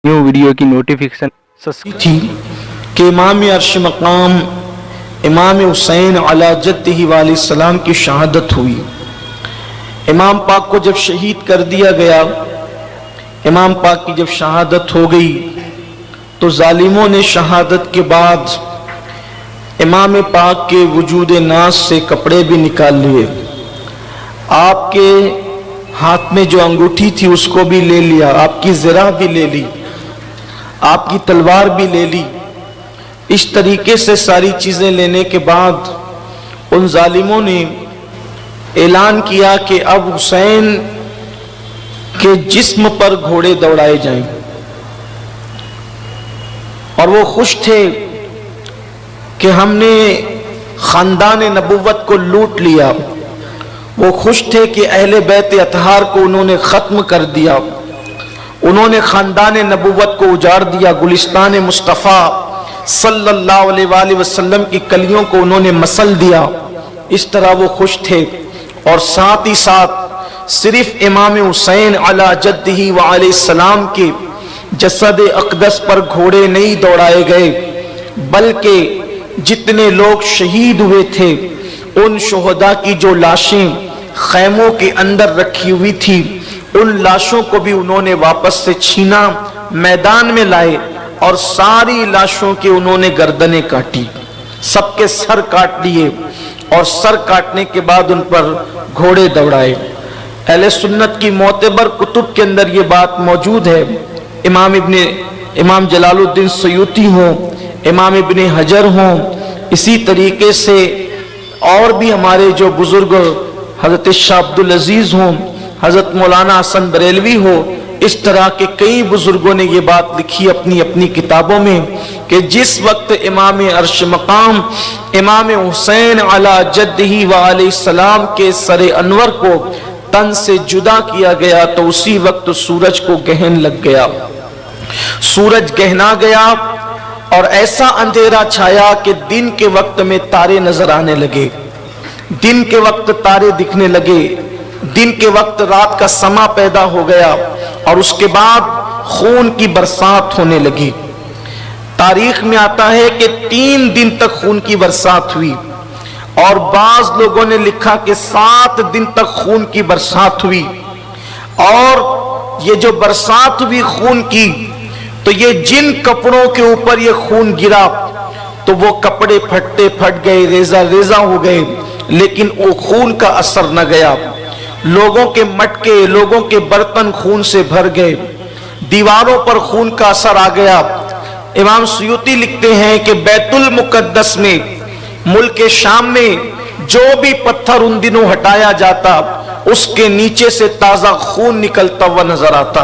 New video की notification थी कि इमाम अर्श मकाम इमाम हुसैन अला जद्दिही वालिस्सलाम की शहादत हुई। इमाम पाक को जब शहीद कर दिया गया, इमाम पाक की जब शहादत हो गई तो जालिमों ने शहादत के बाद इमाम पाक के वजूद नास से कपड़े भी निकाल लिए, आपके हाथ में जो अंगूठी थी उसको भी ले लिया, आपकी ज़रा भी ले ली, आपकी तलवार भी ले ली। इस तरीके से सारी चीजें लेने के बाद उन जालिमों ने ऐलान किया कि अब हुसैन के जिस्म पर घोड़े दौड़ाए जाएं। और वो खुश थे कि हमने खानदान नबुव्वत को लूट लिया। वो खुश थे कि अहले बैत अतहार को उन्होंने खत्म कर दिया, उन्होंने खानदान नबुव्वत को उजाड़ दिया, गुलिस्तान मुस्तफ़ा सल्लल्लाहु अलैहि वसल्लम की कलियों को उन्होंने मसल दिया। इस तरह वो खुश थे। और साथ ही साथ सिर्फ इमाम हुसैन अला जद्दिही व अलैहिस्सलाम के जसद अक़दस पर घोड़े नहीं दौड़ाए गए, बल्कि जितने लोग शहीद हुए थे उन शुहदा की जो लाशें खैमों के अंदर रखी हुई थी, उन लाशों को भी उन्होंने वापस से छीना, मैदान में लाए और सारी लाशों की उन्होंने गर्दनें काटी, सबके सर काट दिए और सर काटने के बाद उन पर घोड़े दौड़ाए। अहले सुन्नत की मोतबर कुतुब के अंदर ये बात मौजूद है। इमाम जलालुद्दीन सयूती हों, इमाम इब्ने हजर हों, इसी तरीके से और भी हमारे जो बुजुर्ग हजरत शाह अब्दुल अजीज हों, हजरत मौलाना हसन बरेलवी हो, इस तरह के कई बुजुर्गों ने ये बात लिखी अपनी अपनी किताबों में कि जिस वक्त इमाम अर्श मकाम इमाम हुसैन अला जद्दिही व अलैहिस्सलाम के सरे अनवर को तन से जुदा किया गया तो उसी वक्त सूरज को गहन लग गया, सूरज गहना गया और ऐसा अंधेरा छाया कि दिन के वक्त में तारे नजर आने लगे, दिन के वक्त तारे दिखने लगे, दिन के वक्त रात का समा पैदा हो गया और उसके बाद खून की बरसात होने लगी। तारीख में आता है कि 3 दिन तक खून की बरसात हुई और बाज लोगों ने लिखा कि 7 दिन तक खून की बरसात हुई। और ये जो बरसात हुई खून की, तो ये जिन कपड़ों के ऊपर ये खून गिरा तो वो कपड़े फट गए, रेजा रेजा हो गए, लेकिन वो खून का असर न गया। लोगों के मटके, लोगों के बर्तन खून से भर गए, दीवारों पर खून का असर आ गया। इमाम सयूती लिखते हैं कि बैतुल मुकद्दस में, मुल्क शाम में जो भी पत्थर उन दिनों हटाया जाता उसके नीचे से ताजा खून निकलता हुआ नजर आता।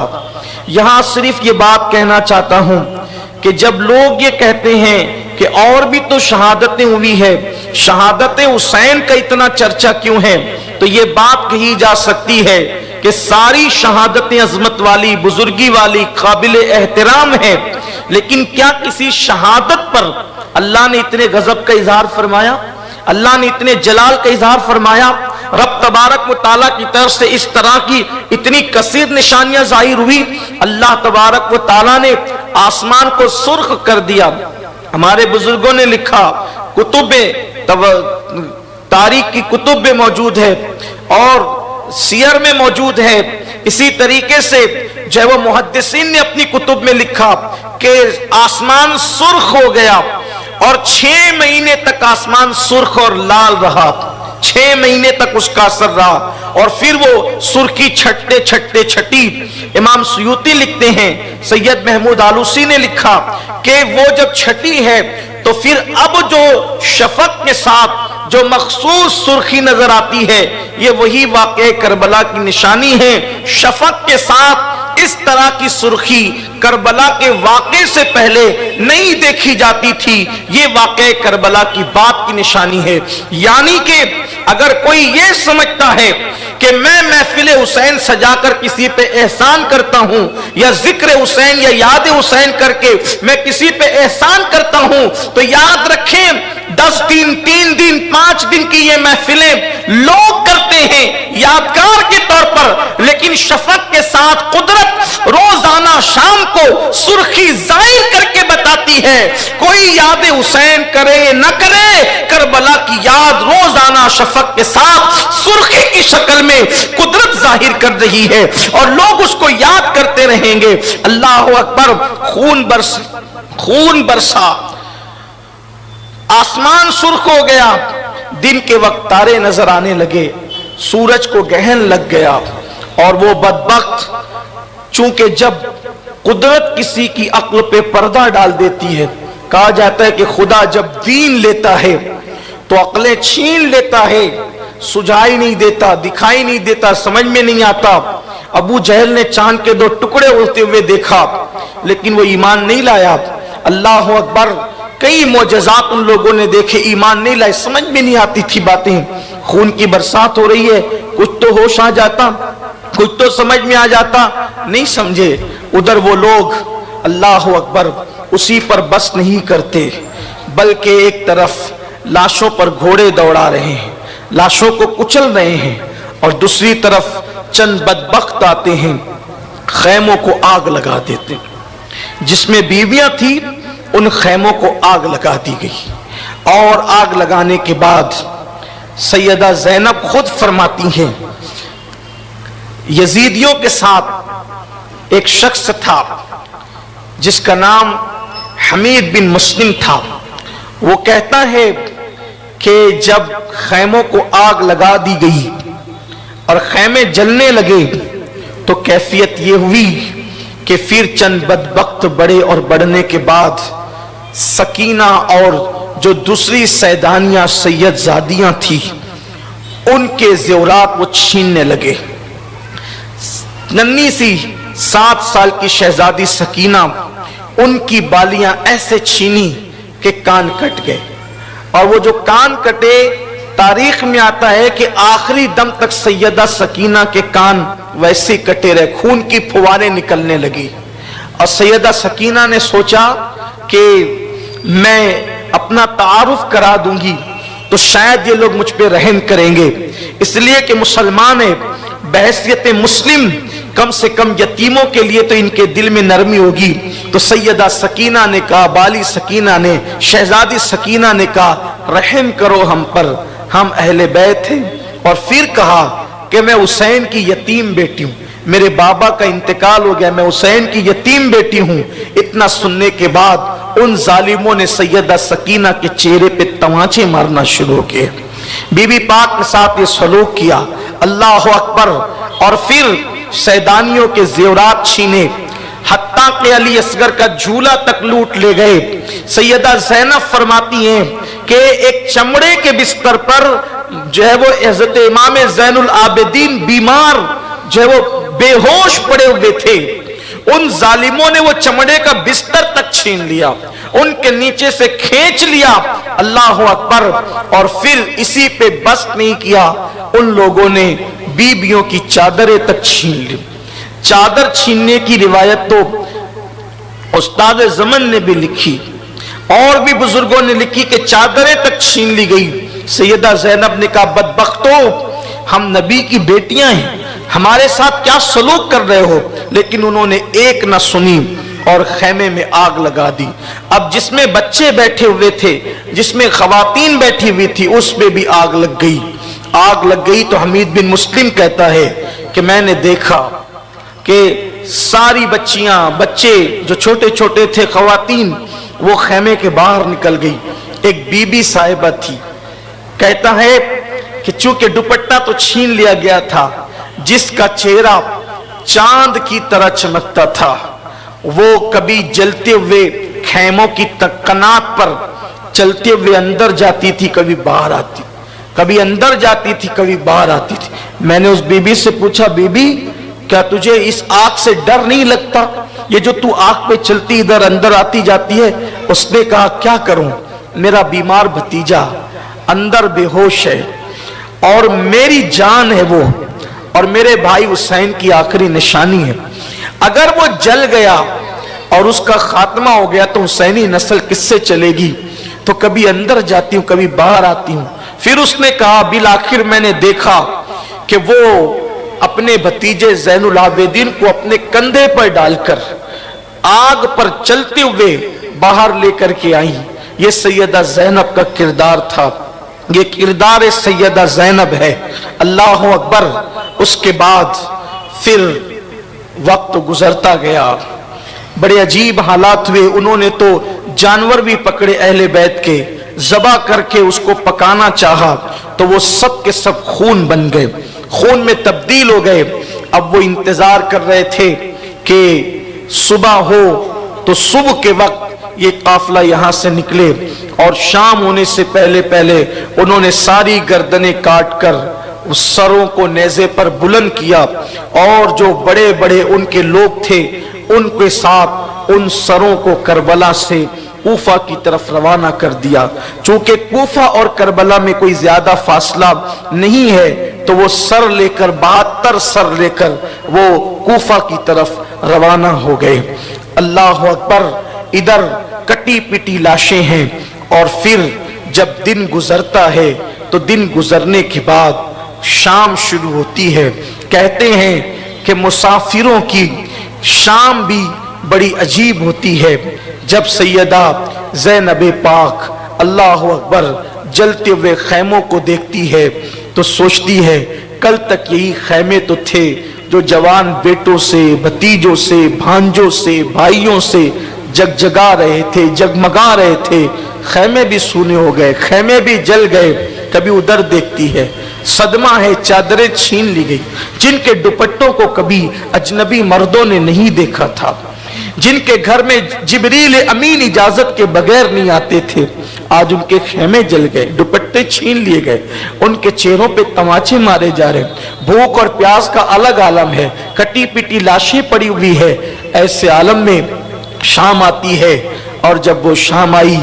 यहां सिर्फ ये बात कहना चाहता हूं कि जब लोग ये कहते हैं कि और भी तो शहादतें हुई है, शहादत हुसैन का इतना चर्चा क्यों है, तो ये बात कही जा सकती है कि सारी शहादतें अजमत वाली, बुजुर्गी वाली, काबिल एहतराम है, लेकिन क्या किसी शहादत पर अल्लाह ने इतने गजब का इजहार फरमाया, अल्लाह ने इतने जलाल का इजहार फरमाया, रब तबारक व ताला की तरफ से इस तरह की इतनी कसीर निशानियां जाहिर हुई। अल्लाह तबारक व ताला ने आसमान को सुर्ख कर दिया। हमारे बुजुर्गों ने लिखा, कुतुब तारीख की कुतुब में मौजूद है और सियर में मौजूद है। इसी तरीके से जो वो मुहद्दिसीन ने अपनी कुतुब में लिखा कि आसमान सुर्ख हो गया और 6 महीने तक आसमान सुर्ख और लाल रहा, 6 महीने तक उसका असर रहा और फिर वो सुर्खी छटते छटी। इमाम सयूती लिखते हैं, सैयद महमूद आलूसी ने लिखा कि वो जब छटी है तो फिर अब जो शफक के साथ जो मखसूस सुर्खी नजर आती है, ये वही वाक़े करबला की निशानी है। शफक के साथ इस तरह की सुर्खी करबला के वाक़े से पहले नहीं देखी जाती थी। ये वाक़े करबला की बात की निशानी है। यानी कि अगर कोई ये समझता है कि मैं महफिल हुसैन सजाकर किसी पे एहसान करता हूं या जिक्र हुसैन या याद हुसैन करके मैं किसी पे एहसान करता हूं, तो याद रखें 10 दिन, 3 दिन, 5 दिन की ये महफिलें लोग करते हैं यादगार के तौर पर, लेकिन शफक के साथ कुदरत रोजाना शाम को सुर्खी जाहिर करके बताती है। कोई याद हुसैन करे न करे, करबला की याद रोजाना शफक के साथ सुर्खी की शक्ल में कुदरत जाहिर कर रही है और लोग उसको याद करते रहेंगे। अल्लाह अकबर। खून बरसा, आसमान सुर्ख हो गया, दिन के वक्त तारे नजर आने लगे, सूरज को गहन लग गया और वो बदबख्त, चूंकि जब कुदरत किसी की अक्ल पे पर्दा डाल देती है, कहा जाता है कि खुदा जब दीन लेता है तो अक्लें छीन लेता है, सुझाई नहीं देता, दिखाई नहीं देता, समझ में नहीं आता। अबू जहल ने चांद के 2 टुकड़े होते हुए देखा लेकिन वो ईमान नहीं लाया। अल्लाह अकबर। कई मोजज़ात उन लोगों ने देखे, ईमान नहीं लाए, समझ में नहीं आती थी बातें। खून की बरसात हो रही है, कुछ तो होश आ जाता, कुछ तो समझ में आ जाता, नहीं समझे। उधर वो लोग अल्लाह अकबर उसी पर बस नहीं करते, बल्कि एक तरफ लाशों पर घोड़े दौड़ा रहे हैं, लाशों को कुचल रहे हैं, और दूसरी तरफ चंद बदबख्त आते हैं, खैमों को आग लगा देते। जिसमें बीवियां थी उन खैमों को आग लगा दी गई। और आग लगाने के बाद सैयदा ज़ैनब खुद फरमाती हैं, यजीदियों के साथ एक शख्स था जिसका नाम हमीद बिन मुस्लिम था। वो कहता है कि जब खैमों को आग लगा दी गई और खैमे जलने लगे तो कैफियत ये हुई कि फिर चंद बदबख्त बढ़े और बढ़ने के बाद सकीना और जो दूसरी सैदानियां सैयदजादियां थी उनके ज़ेवरात वो छीनने लगे। नन्ही सी 7 साल की शहजादी सकीना, उनकी बालियां ऐसे छीनी कि कान कट गए, और वो जो कान कटे, तारीख में आता है कि आखिरी दम तक सैयदा सकीना के कान वैसे कटे रहे, खून की फुवारें निकलने लगी। और सैयदा सकीना ने सोचा कि मैं अपना तारुफ करा दूंगी तो शायद ये लोग मुझ पे रहम करेंगे, इसलिए कि मुसलमान है, बहैसियत मुस्लिम कम से कम यतीमों के लिए तो इनके दिल में नरमी होगी। तो सैयदा सकीना ने कहा, बाली सकीना ने, शहजादी सकीना ने कहा, रहम करो हम पर, हम अहले बैत हैं। और फिर कहा कि मैं हुसैन की यतीम बेटी हूं, मेरे बाबा का इंतकाल हो गया, मैं हुसैन की यतीम बेटी हूं। इतना सुनने के बाद उन जालिमों ने सैयदा सकीना के चेहरे पे तमाचे मारना शुरू किए, बीबी पाक के साथ ये सलूक किया। अल्लाह अकबर। और फिर सैदानियों के जेवरात छीने, हत्ता के अली असगर का झूला तक लूट ले गए। सैयदा ज़ैनब फरमाती हैं कि एक चमड़े के बिस्तर पर जो है वो हज़रत इमाम ज़ैनुल आबिदीन बीमार जो है वो बेहोश पड़े हुए थे, उन जालिमों ने वो चमड़े का बिस्तर तक छीन लिया, उनके नीचे से खींच लिया। अल्लाह अकबर। और फिर इसी पे बस नहीं किया, उन लोगों ने बीबियों की चादरें तक छीन ली। चादर छीनने की रिवायत तो उस्ताद ज़मन ने भी लिखी, और भी बुजुर्गों ने लिखी कि चादरें तक छीन ली गई। सैयदा ज़ैनब ने कहा, बदबख्तों, हम नबी की बेटियां हैं, हमारे साथ क्या सलूक कर रहे हो? लेकिन उन्होंने एक न सुनी और खैमे में आग लगा दी। अब जिसमें बच्चे बैठे हुए थे, जिसमें खवातीन बैठी हुई थी, उसमें भी आग लग गई। आग लग गई तो हमीद बिन मुस्लिम कहता है कि मैंने देखा कि सारी बच्चियां, बच्चे जो छोटे छोटे थे, खवातीन, वो खैमे के बाहर निकल गई। एक बीबी साहिबा थी, कहता है कि चूंकि दुपट्टा तो छीन लिया गया था, जिसका चेहरा चांद की तरह चमकता था, वो कभी जलते हुए खैमों की कनात पर चलते हुए अंदर जाती थी, कभी बाहर आती, कभी अंदर जाती थी, कभी बाहर आती थी। मैंने उस बीबी से पूछा, बीबी क्या तुझे इस आग से डर नहीं लगता? ये जो तू आग पे चलती इधर अंदर आती जाती है। उसने कहा, क्या करूं, मेरा बीमार भतीजा अंदर बेहोश है और मेरी जान है वो, और मेरे भाई हुसैन की आखिरी निशानी है। अगर वो जल गया और उसका खात्मा हो गया तो हुसैनी नस्ल किससे चलेगी? तो कभी अंदर जाती हूं, कभी बाहर आती हूं। फिर उसने कहा, बिल आखिर मैंने देखा कि वो अपने भतीजे ज़ैनुल आबिदीन को अपने कंधे पर डालकर आग पर चलते हुए बाहर लेकर के आई। ये सैयदा ज़ैनब का किरदार था, ये किरदार सैयदा ज़ैनब है। अल्लाह अकबर। उसके बाद फिर वक्त गुजरता गया, बड़े अजीब हालात हुए। उन्होंने तो जानवर भी पकड़े अहले बैत के, ज़बा करके उसको पकाना चाहा तो वो सब के सब खून बन गए, खून में तब्दील हो गए। अब वो इंतजार कर रहे थे कि सुबह हो तो सुबह के वक्त ये काफिला यहां से निकले, और शाम होने से पहले पहले उन्होंने सारी गर्दनें काट कर उस सरों को नेज़े पर बुलंद किया, और जो बड़े बड़े उनके लोग थे उनके साथ उन सरों को करबला से कूफा की तरफ रवाना कर दिया। चूंकि कूफा और करबला में कोई ज्यादा फासला नहीं है, तो वो सर लेकर 72 सर लेकर वो कूफा की तरफ रवाना हो गए। अल्लाह अकबर। इधर कटी पिटी लाशें हैं, और फिर जब दिन गुजरता है तो दिन गुजरने के बाद शाम शुरू होती है। कहते हैं कि मुसाफिरों की शाम भी बड़ी अजीब होती है। जब सैयदा ज़ैनब पाक अल्लाह अकबर जलते हुए खैमों को देखती है तो सोचती है कल तक यही खैमे तो थे जो जवान बेटों से, भतीजों से, भांजों से, भाइयों से जगजगा रहे थे, जगमगा रहे थे। खैमे भी सूने हो गए, खैमे भी जल गए। कभी उधर देखती है, सदमा है, चादरें छीन ली गई। जिनके दुपट्टों को कभी अजनबी मर्दों ने नहीं देखा था, जिनके घर में जिब्रील अमीन इजाजत के बगैर नहीं आते थे, आज उनके खेमे जल गए, दुपट्टे छीन लिए गए, उनके चेहरों पे तमाचे मारे जा रहे। भूख और प्यास का अलग आलम है, कटी पिटी लाशें पड़ी हुई है। ऐसे आलम में शाम आती है, और जब वो शाम आई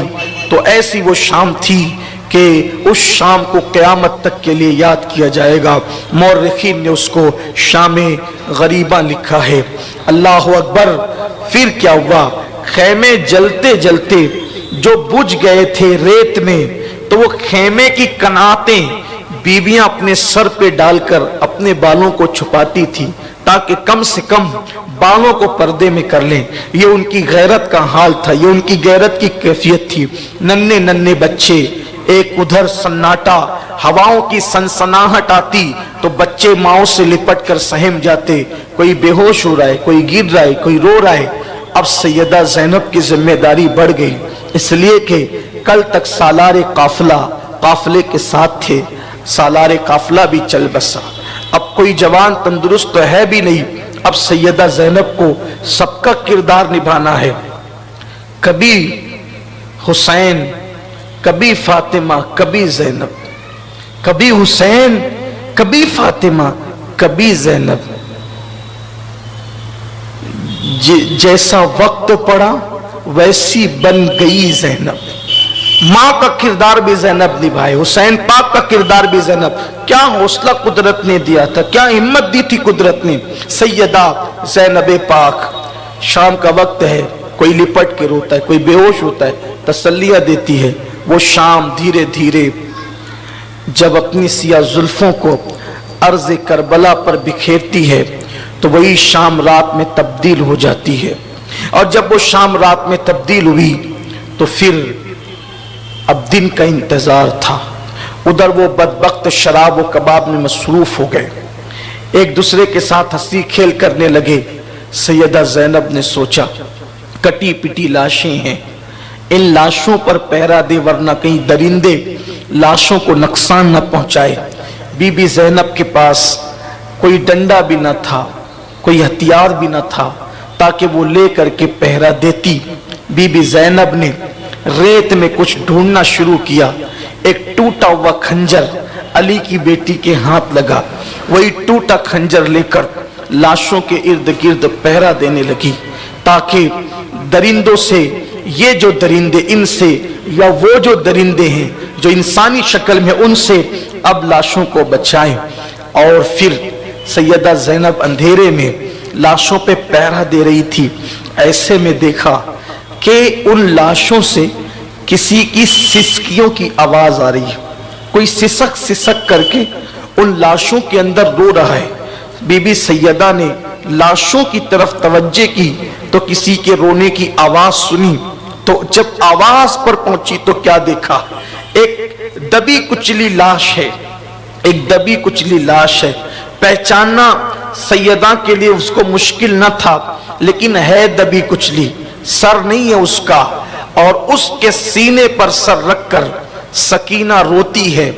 तो ऐसी वो शाम थी कि उस शाम को क़यामत तक के लिए याद किया जाएगा। मौरख़ीन ने उसको शामे गरीबा लिखा है। अल्लाह अकबर। फिर क्या हुआ, खेमे जलते जलते जो बुझ गए थे रेत में, तो वो खेमे की कनातें बीवियां अपने सर पे डालकर अपने बालों को छुपाती थी, ताकि कम से कम बालों को पर्दे में कर लें। ये उनकी गैरत का हाल था, ये उनकी गैरत की कैफियत थी। नन्हे नन्हे बच्चे, एक उधर सन्नाटा, हवाओं की सनसनाहट आती तो बच्चे माओ से लिपट कर सहम जाते। कोई बेहोश हो रहा है, कोई गिर रहा है, कोई रो रहा है। अब सैयदा ज़ैनब की जिम्मेदारी बढ़ गई, इसलिए कि कल तक सालारे काफिला काफिले के साथ थे, सालारे काफिला भी चल बसा। अब कोई जवान तंदुरुस्त तो है भी नहीं। अब सैयदा ज़ैनब को सबका किरदार निभाना है। कभी हुसैन, कभी फातिमा, कभी ज़ैनब, कभी हुसैन, कभी फातिमा, कभी ज़ैनब। जैसा वक्त पड़ा वैसी बन गई ज़ैनब। माँ का किरदार भी ज़ैनब निभाए, हुसैन पाक का किरदार भी ज़ैनब। क्या हौसला कुदरत ने दिया था, क्या हिम्मत दी थी कुदरत ने। सैयदा ज़ैनब पाक, शाम का वक्त है, कोई लिपट के रोता है, कोई बेहोश होता है, तसल्लियाँ देती है। वो शाम धीरे धीरे जब अपनी सिया जुल्फों को अर्ज़ करबला पर बिखेरती है तो वही शाम रात में तब्दील हो जाती है। और जब वो शाम रात में तब्दील हुई तो फिर अब दिन का इंतजार था। उधर वो बदबख्त शराब व कबाब में मसरूफ हो गए, एक दूसरे के साथ हंसी खेल करने लगे। सैयदा ज़ैनब ने सोचा कटी पिटी लाशें हैं, इन लाशों पर पहरा दे वरना कहीं दरिंदे लाशों को नुकसान न पहुंचाए। बीबी ज़ैनब के पास कोई डंडा भी न था, कोई हथियार भी न था ताकि वो ले करके पहरा देती। बीबी ज़ैनब ने रेत में कुछ ढूंढना शुरू किया। एक टूटा हुआ खंजर अली की बेटी के हाथ लगा। वही टूटा खंजर लेकर लाशों के इर्द गिर्द पहरा देने लगी, ताकि दरिंदों से, ये जो दरिंदे इनसे, या वो जो दरिंदे हैं जो इंसानी शक्ल में, उनसे अब लाशों को बचाएं। और फिर सैयदा ज़ैनब अंधेरे में लाशों पे पहरा दे रही थी। ऐसे में देखा कि उन लाशों से किसी की सिसकियों की आवाज आ रही है, कोई सिसक सिसक करके उन लाशों के अंदर रो रहा है। बीबी सैयदा ने لاشوں کی طرف توجہ کی تو کسی کے رونے کی آواز سنی، تو جب آواز پر پہنچی تو کیا دیکھا؟ ایک دبی کچلی لاش ہے، ایک دبی کچلی لاش ہے۔ پہچاننا سیدہ کے لیے اس کو مشکل نہ تھا، لیکن ہے دبی کچلی، سر نہیں ہے اس کا، اور اس کے سینے پر سر رکھ کر سکینہ روتی ہے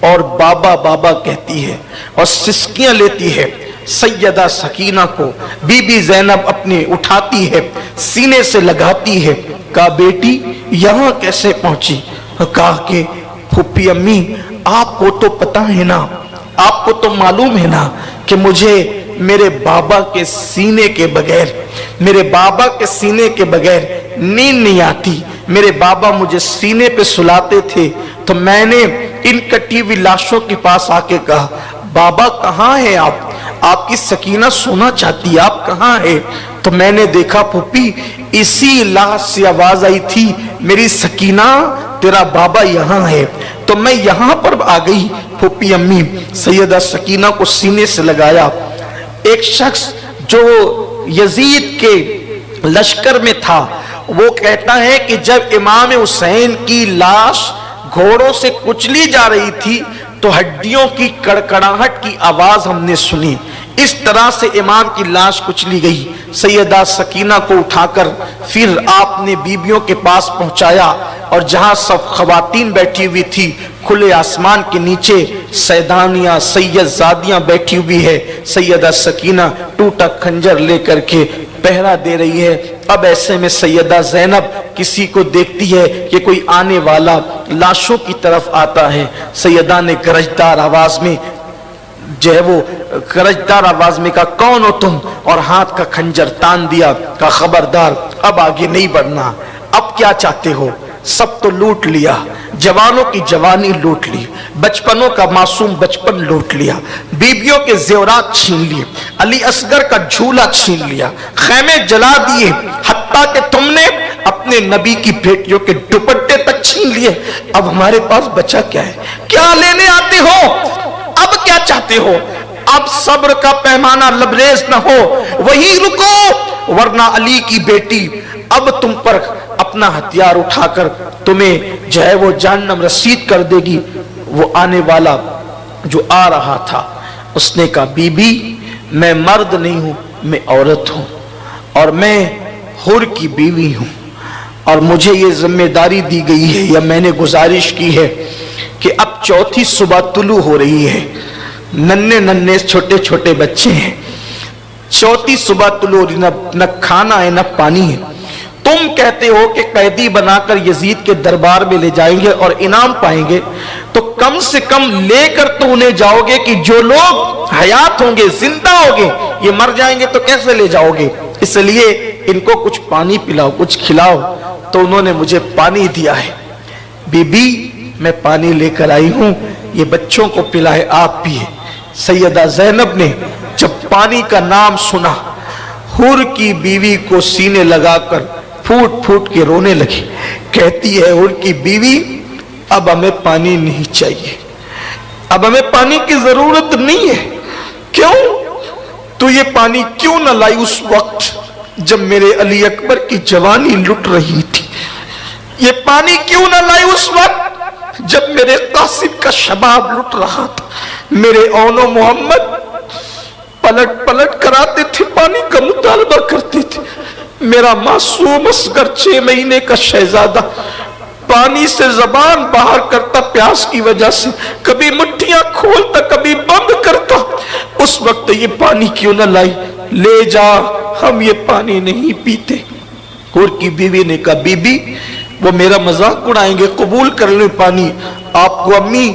اور بابا بابا کہتی ہے اور سسکیاں لیتی ہے۔ سیدہ سکینہ کو بی بی زینب اپنے اٹھاتی ہے، سینے سے لگاتی ہے، کہا بیٹی یہاں کیسے پہنچی؟ کہا کہ پھوپھی امی آپ کو تو پتہ ہے نا، آپ کو تو معلوم ہے نا کہ مجھے میرے بابا کے سینے کے بغیر، میرے بابا کے سینے کے بغیر نیند نہیں آتی۔ میرے بابا مجھے سینے پہ سلاتے تھے تو میں نے ان کٹی ہوئی لاشوں کے پاس آ کے کہا بابا کہاں ہے آپ کی سکینہ سونا چاہتی ہے، آپ کہاں ہے؟ تو میں نے دیکھا پھوپھی اسی لاش سے آواز آئی تھی میری سکینہ تیرا بابا یہاں ہے، تو میں یہاں پر آ گئی۔ پھوپھی امی سیدہ سکینہ کو سینے سے لگایا۔ ایک شخص جو یزید کے لشکر میں تھا وہ کہتا ہے کہ جب امام حسین کی لاش گھوڑوں سے کچلی جا رہی تھی تو ہڈیوں کی کڑکڑاہٹ کی آواز ہم نے سنی، اس طرح سے امام کی لاش کچلی گئی۔ سیدہ سکینہ کو اٹھا کر پھر آپ نے بیبیوں کے پاس پہنچایا، اور جہاں سب خواتین بیٹھی ہوئی تھی کھلے آسمان کے نیچے سیدانیاں سید زادیاں بیٹھی ہوئی ہے، سیدہ سکینہ ٹوٹا خنجر لے کر کے پہرا دے رہی ہے۔ اب ایسے میں سیدہ زینب کسی کو دیکھتی ہے کہ کوئی آنے والا لاشوں کی طرف آتا ہے، سیدہ نے گرجدار آواز میں جو ہے وہ گرجدار آواز میں کہا کون ہو تم، اور ہاتھ کا خنجر تان دیا، کہا خبردار اب آگے نہیں بڑھنا، اب کیا چاہتے ہو؟ سب تو لوٹ لیا، جوانوں کی جوانی لوٹ لی، بچپنوں کا معصوم بچپن لوٹ لیا، بیبیوں کے زیورات چھین لیے، علی اصغر کا جھولا چھین لیا، خیمے جلا دیے، حتیٰ کہ تم نے اپنے نبی کی بیٹیوں کے دوپٹے تک چھین لیے۔ اب ہمارے پاس بچا کیا ہے؟ کیا لینے آتے ہو؟ اب کیا چاہتے ہو؟ اب صبر کا پیمانہ لبریز نہ ہو، وہی رکو، ورنہ علی کی بیٹی اب تم پر اپنا ہتھیار اٹھا کر تمہیں جو ہے وہ جہنم رسید کر دے گی۔ وہ آنے والا جو آ رہا تھا اس نے کہا بی بی میں مرد نہیں ہوں، میں عورت ہوں، اور میں حور کی بیوی ہوں، اور مجھے یہ ذمہ داری دی گئی ہے یا میں نے گزارش کی ہے کہ اب چوتھی صبح طلوع ہو رہی ہے، ننھے ننھے چھوٹے چھوٹے بچے ہیں، چوتھی صبح طلوع، نہ کھانا ہے نہ پانی ہے، تم کہتے ہو کہ قیدی بنا کر یزید کے دربار میں لے جائیں گے اور انعام پائیں گے، تو کم سے کم لے کر تو انہیں جاؤ گے کہ جو لوگ حیات ہوں گے، زندہ ہوں گے، یہ مر جائیں گے تو کیسے لے جاؤ گے؟ اس لیے ان کو کچھ پانی پلاؤ، کچھ کھلاؤ۔ تو انہوں نے مجھے پانی دیا ہے، بی بی میں پانی لے کر آئی ہوں، یہ بچوں کو پلائے آپ پیئے۔ سیدہ زینب نے جب پانی کا نام سنا حور کی بیوی کو سینے لگا کر پھوٹ پھوٹ کے رونے لگی، کہتی ہے حور کی بیوی اب ہمیں پانی نہیں چاہیے، اب ہمیں پانی کی ضرورت نہیں ہے۔ کیوں؟ تو یہ پانی کیوں نہ لائی اس وقت جب میرے علی اکبر کی جوانی لٹ رہی تھی؟ یہ پانی کیوں نہ لائی اس وقت جب میرے قاسم کا شباب لٹ رہا تھا؟ میرے اونو محمد پلٹ پلٹ کر آتے تھے، پانی کا مطالبہ کرتے تھے، میرا معصوم اصغر 6 مہینے کا شہزادہ پانی سے زبان باہر کرتا پیاس کی وجہ سے، کبھی مٹھیاں کھولتا کبھی بند کرتا، اس وقت یہ پانی کیوں نہ لائی؟ لے جا، ہم یہ پانی نہیں پیتے۔ حور کی بیوی نے کہا بی بی وہ میرا مذاق اڑائیں گے، قبول کر لیں پانی۔ آپ کو امی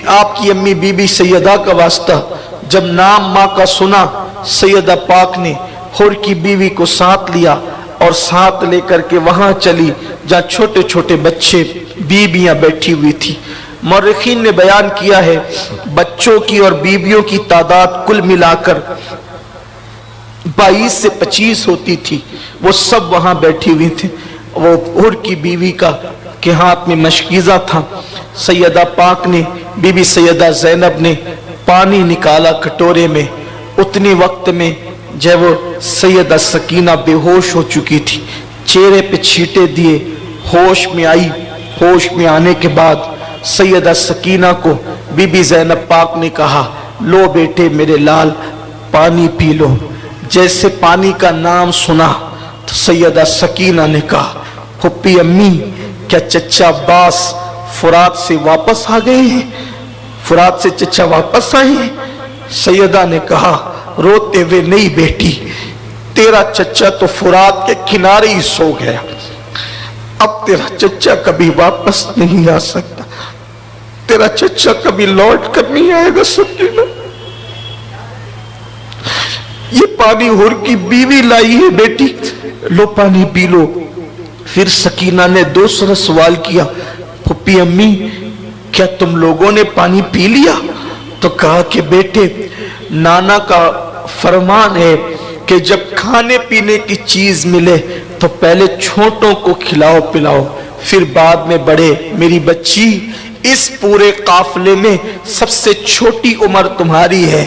آپ کی امی بی بی سیدہ کا واسطہ، جب نام ماں کا سنا سیدہ پاک نے حور کی بیوی کو ساتھ لیا اور ساتھ لے کر کے وہاں چلی جہاں چھوٹے چھوٹے بچے بیویاں بیٹھی ہوئی تھی۔ مورخین نے بیان کیا ہے بچوں کی اور بیویوں کی تعداد کل ملا کر 22 سے 25 ہوتی تھی، وہ سب وہاں بیٹھی ہوئی تھی۔ وہ حور کی بیوی کا کے ہاتھ میں مشکیزہ تھا، سیدہ پاک نے بی بی سیدہ زینب نے پانی نکالا کٹورے میں، اتنی وقت میں जब वो सैयदा सकीना बेहोश हो चुकी थी, चेहरे पे छींटे दिए, होश में आई। होश में आने के बाद सैयदा सकीना को बीबी ज़ैनब पाक ने कहा, लो बेटे मेरे लाल पानी पी लो। जैसे पानी का नाम सुना तो सैयदा सकीना ने कहा, फुप्पी अम्मी क्या चचा अब्बास फुरात से वापस आ गए हैं? फुरात से चचा वापस आए हैं? सैयदा ने कहा रोते हुए, नहीं बेटी, तेरा चचा तो फुरात के किनारे ही सो गया, अब तेरा चचा कभी वापस नहीं आ सकता, तेरा चचा कभी लौट कर नहीं आएगा सकीना। ये पानी हुर की बीवी लाई है बेटी, लो पानी पी लो। फिर सकीना ने दूसरा सवाल किया, फुप्पी अम्मी क्या तुम लोगों ने पानी पी लिया? तो कहा कि बेटे नाना का फरमान है कि जब खाने पीने की चीज मिले तो पहले छोटों को खिलाओ पिलाओ, फिर बाद में बड़े। मेरी बच्ची, इस पूरे काफले में सबसे छोटी उम्र तुम्हारी है,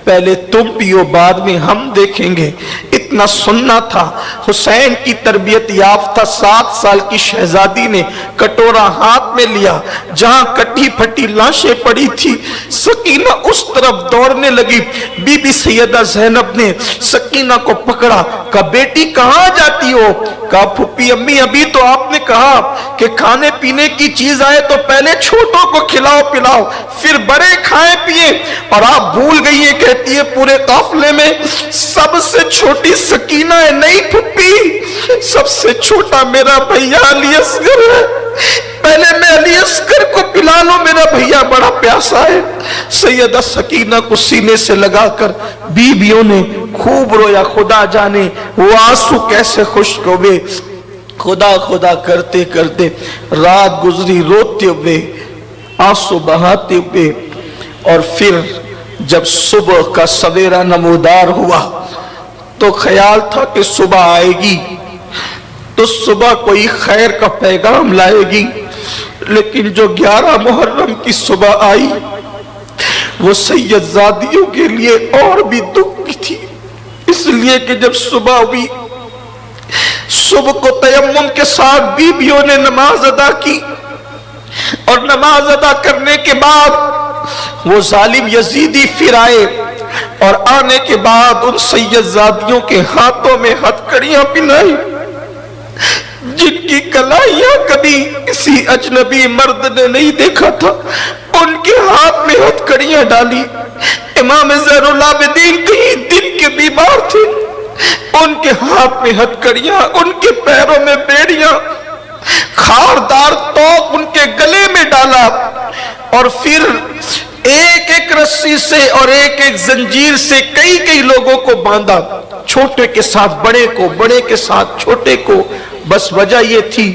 पहले तुम पियो बाद में हम देखेंगे। इतना सुनना था। हुसैन की तरबियत याफ्ता 7 साल की शहजादी ने कटोरा हाथ में लिया, जहां कटी फटी लाशें पड़ी थी, सकीना उस तरफ दौड़ने लगी। बीबी सैयदा ज़ैनब ने सकीना को पकड़ा, कहा बेटी कहां जाती हो? कहा फुप्पी अम्मी अभी तो आपने कहा कि खाने पीने की चीज आए तो पहले छोटों को खिलाओ पिलाओ, फिर बड़े खाए पिए, और आप भूल गई है, कहती है पूरे काफले में सबसे छोटी सकीना है। नहीं फुप्पी, सबसे छोटा मेरा भैया अली असगर है, पहले मैं अली असगर को पिला लूं, मेरा भैया बड़ा प्यासा है। सैयदा सकीना को सीने से लगाकर बीबियों ने खूब रोया, खुदा जाने वो आंसू कैसे खुश्क हुए। खुदा खुदा करते करते रात गुजरी, रोते हुए, आंसू बहाते हुए, और फिर जब सुबह का सवेरा नमूदार हुआ तो ख्याल था कि सुबह आएगी तो सुबह कोई खैर का पैगाम लाएगी, लेकिन जो 11 मुहर्रम की सुबह आई वो सैयदजादियों के लिए और भी दुख की थी, इसलिए कि जब सुबह हुई, सुबह को तयम्मुम के साथ बीबियों ने नमाज अदा की, और नमाज अदा करने के बाद वो जालिम यजीदी फिर आए, और आने के बाद उन सैयदजादियों के हाथों में हथकड़ियां पिलाई, जिनकी कलाइयां कभी किसी अजनबी मर्द ने नहीं देखा था, उनके हाथ में हथकड़ियां डाली। इमाम ज़ैनुल आबिदीन कहीं दिन के बीमार थे, उनके हाथ में हथकड़ियां, उनके पैरों में बेड़ियां, खारदार तोप उनके गले में डाला, और फिर एक एक रस्सी से और एक एक जंजीर से कई कई लोगों को बांधा, छोटे के साथ बड़े को, बड़े के साथ छोटे को। बस वजह यह थी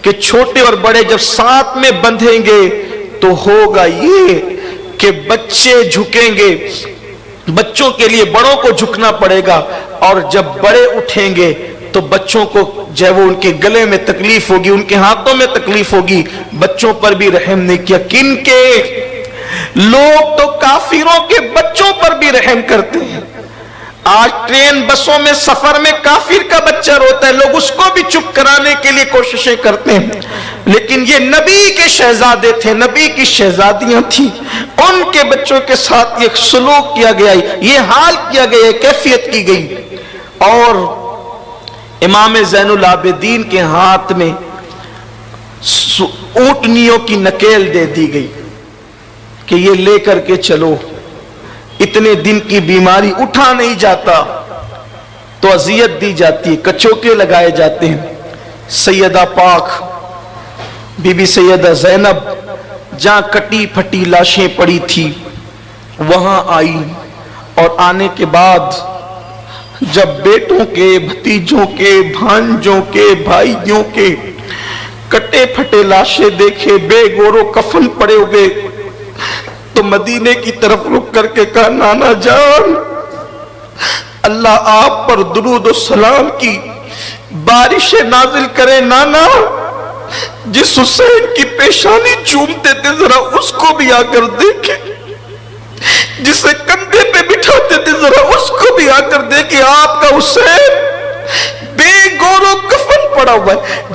कि छोटे और बड़े जब साथ में बंधेंगे तो होगा ये कि बच्चे झुकेंगे, बच्चों के लिए बड़ों को झुकना पड़ेगा, और जब बड़े उठेंगे तो बच्चों को जब वो उनके गले में तकलीफ होगी, उनके हाथों में तकलीफ होगी। बच्चों पर भी रहम नहीं किया। किन के? लोग तो काफिरों के बच्चों पर भी रहम करते हैं। आज ट्रेन बसों में सफर में काफिर का बच्चा रोता है, लोग उसको भी चुप कराने के लिए कोशिशें करते हैं, लेकिन ये नबी के शहजादे थे, नबी की शहजादियां थी, उनके बच्चों के साथ ये सलूक किया गया, ये हाल किया गया, कैफियत की गई। और इमाम ज़ैनुल आबिदीन के हाथ में ऊंटनियों की नकेल दे दी गई कि ये लेकर के चलो, इतने दिन की बीमारी, उठा नहीं जाता तो अजियत दी जाती है, कचोके लगाए जाते हैं। सैयदा पाक बीबी सैयदा ज़ैनब जहां कटी फटी लाशें पड़ी थी वहां आई, और आने के बाद जब बेटों के, भतीजों के, भांजों के, भाइयों के कटे फटे लाशें देखे, बेगोरो कफन पड़े हुए, तो मदीने की तरफ रुक करके कहा, नाना जान अल्लाह आप पर दुरूद और सलाम की बारिशें नाजिल करे। नाना, जिस हुसैन की पेशानी चूमते थे जरा उसको भी आकर देखे, जिसे कंधे पे बिठाते थे जरा उसको भी आकर देखे। आप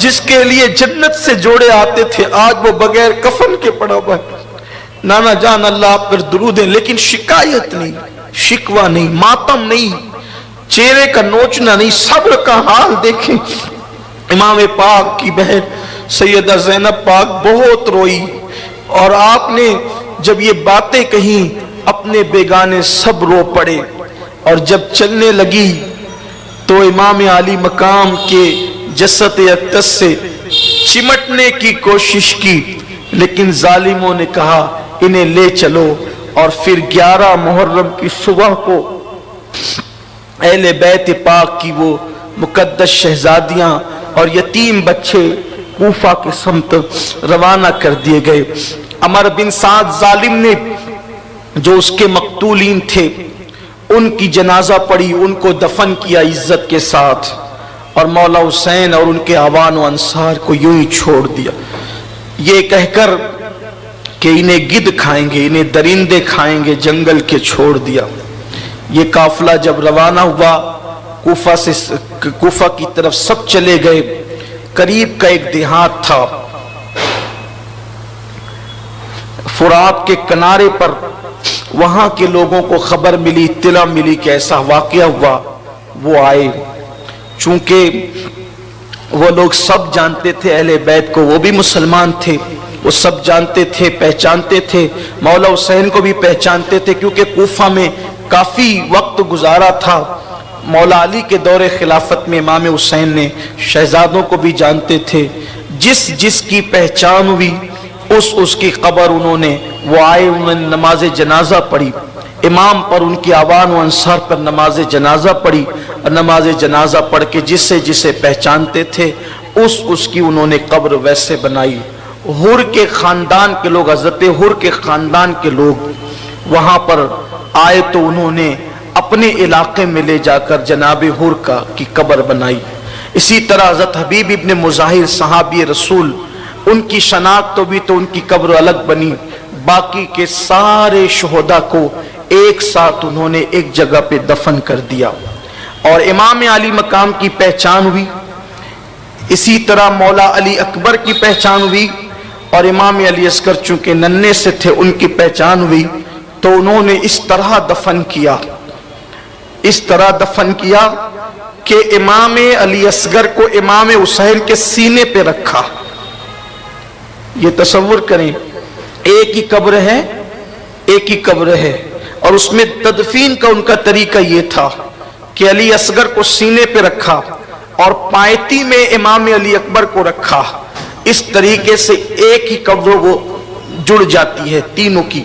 جس کے لیے جنت سے جوڑے آتے تھے، آج وہ بغیر کفن کے پڑا ہوا ہے۔ نانا جان اللہ آپ پر درود ہیں، لیکن شکایت نہیں، شکوہ نہیں، ماتم نہیں، چہرے کا نوچنا نہیں، صبر کا حال دیکھیں۔ امام پاک کی بہن سیدہ زینب پاک بہت روئی، اور آپ نے جب یہ باتیں کہیں اپنے بیگانے سب رو پڑے، اور جب چلنے لگی تو امام علی مقام کے جسد اقدس سے چمٹنے کی کوشش کی، لیکن ظالموں نے کہا انہیں لے چلو، اور پھر 11 محرم کی صبح کو اہل بیت پاک کی وہ مقدس شہزادیاں اور یتیم بچے کوفہ کے سمت روانہ کر دیے گئے۔ عمر بن سعد ظالم نے جو اس کے مقتولین تھے ان کی جنازہ پڑھی، ان کو دفن کیا عزت کے ساتھ، اور مولا حسین اور ان کے اعوان و انصار کو یوں ہی چھوڑ دیا، یہ کہہ کر کہ انہیں گدھ کھائیں گے، انہیں درندے کھائیں گے، جنگل کے چھوڑ دیا۔ یہ قافلہ جب روانہ ہوا کوفہ کی طرف سب چلے گئے۔ قریب کا ایک دیہات تھا، فرات کے کنارے پر، وہاں کے لوگوں کو خبر ملی، اطلاع ملی کہ ایسا واقعہ ہوا، وہ آئے۔ چونکہ وہ لوگ سب جانتے تھے اہل بیت کو، وہ بھی مسلمان تھے، وہ سب جانتے تھے، پہچانتے تھے، مولا حسین کو بھی پہچانتے تھے، کیونکہ کوفہ میں کافی وقت گزارا تھا۔ مولا علی کے دور خلافت میں امام حسین نے شہزادوں کو بھی جانتے تھے، جس کی پہچان ہوئی اس کی قبر انہوں نے، وہ آئے، انہوں نے نماز جنازہ پڑھی، امام پر ان کی اعوان و انصار پر نماز جنازہ پڑھی، اور نماز جنازہ پڑھ کے جسے پہچانتے تھے اس کی انہوں نے قبر ویسے بنائی۔ حر کے خاندان کے لوگ، حضرت حر کے خاندان کے لوگ وہاں پر آئے تو انہوں نے اپنے علاقے میں لے جا کر جناب حر کی قبر بنائی۔ اسی طرح حضرت حبیب ابن مظاہر صحابی رسول، ان کی شناخت بھی تو ان کی قبر الگ بنی، باقی کے سارے شہداء کو ایک ساتھ انہوں نے ایک جگہ پہ دفن کر دیا، اور امام علی مقام کی پہچان ہوئی۔ اسی طرح مولا علی اکبر کی پہچان ہوئی، اور امام علی اصغر چونکہ ننھے سے تھے ان کی پہچان ہوئی، تو انہوں نے اس طرح دفن کیا کہ امام علی اصغر کو امام حسین کے سینے پہ رکھا۔ یہ تصور کریں، ایک ہی قبر ہے، اور اس میں تدفین کا ان کا طریقہ یہ تھا کہ علی اصغر کو سینے پہ رکھا اور پائتی میں امام علی اکبر کو رکھا۔ اس طریقے سے ایک ہی قبر وہ جڑ جاتی ہے تینوں کی۔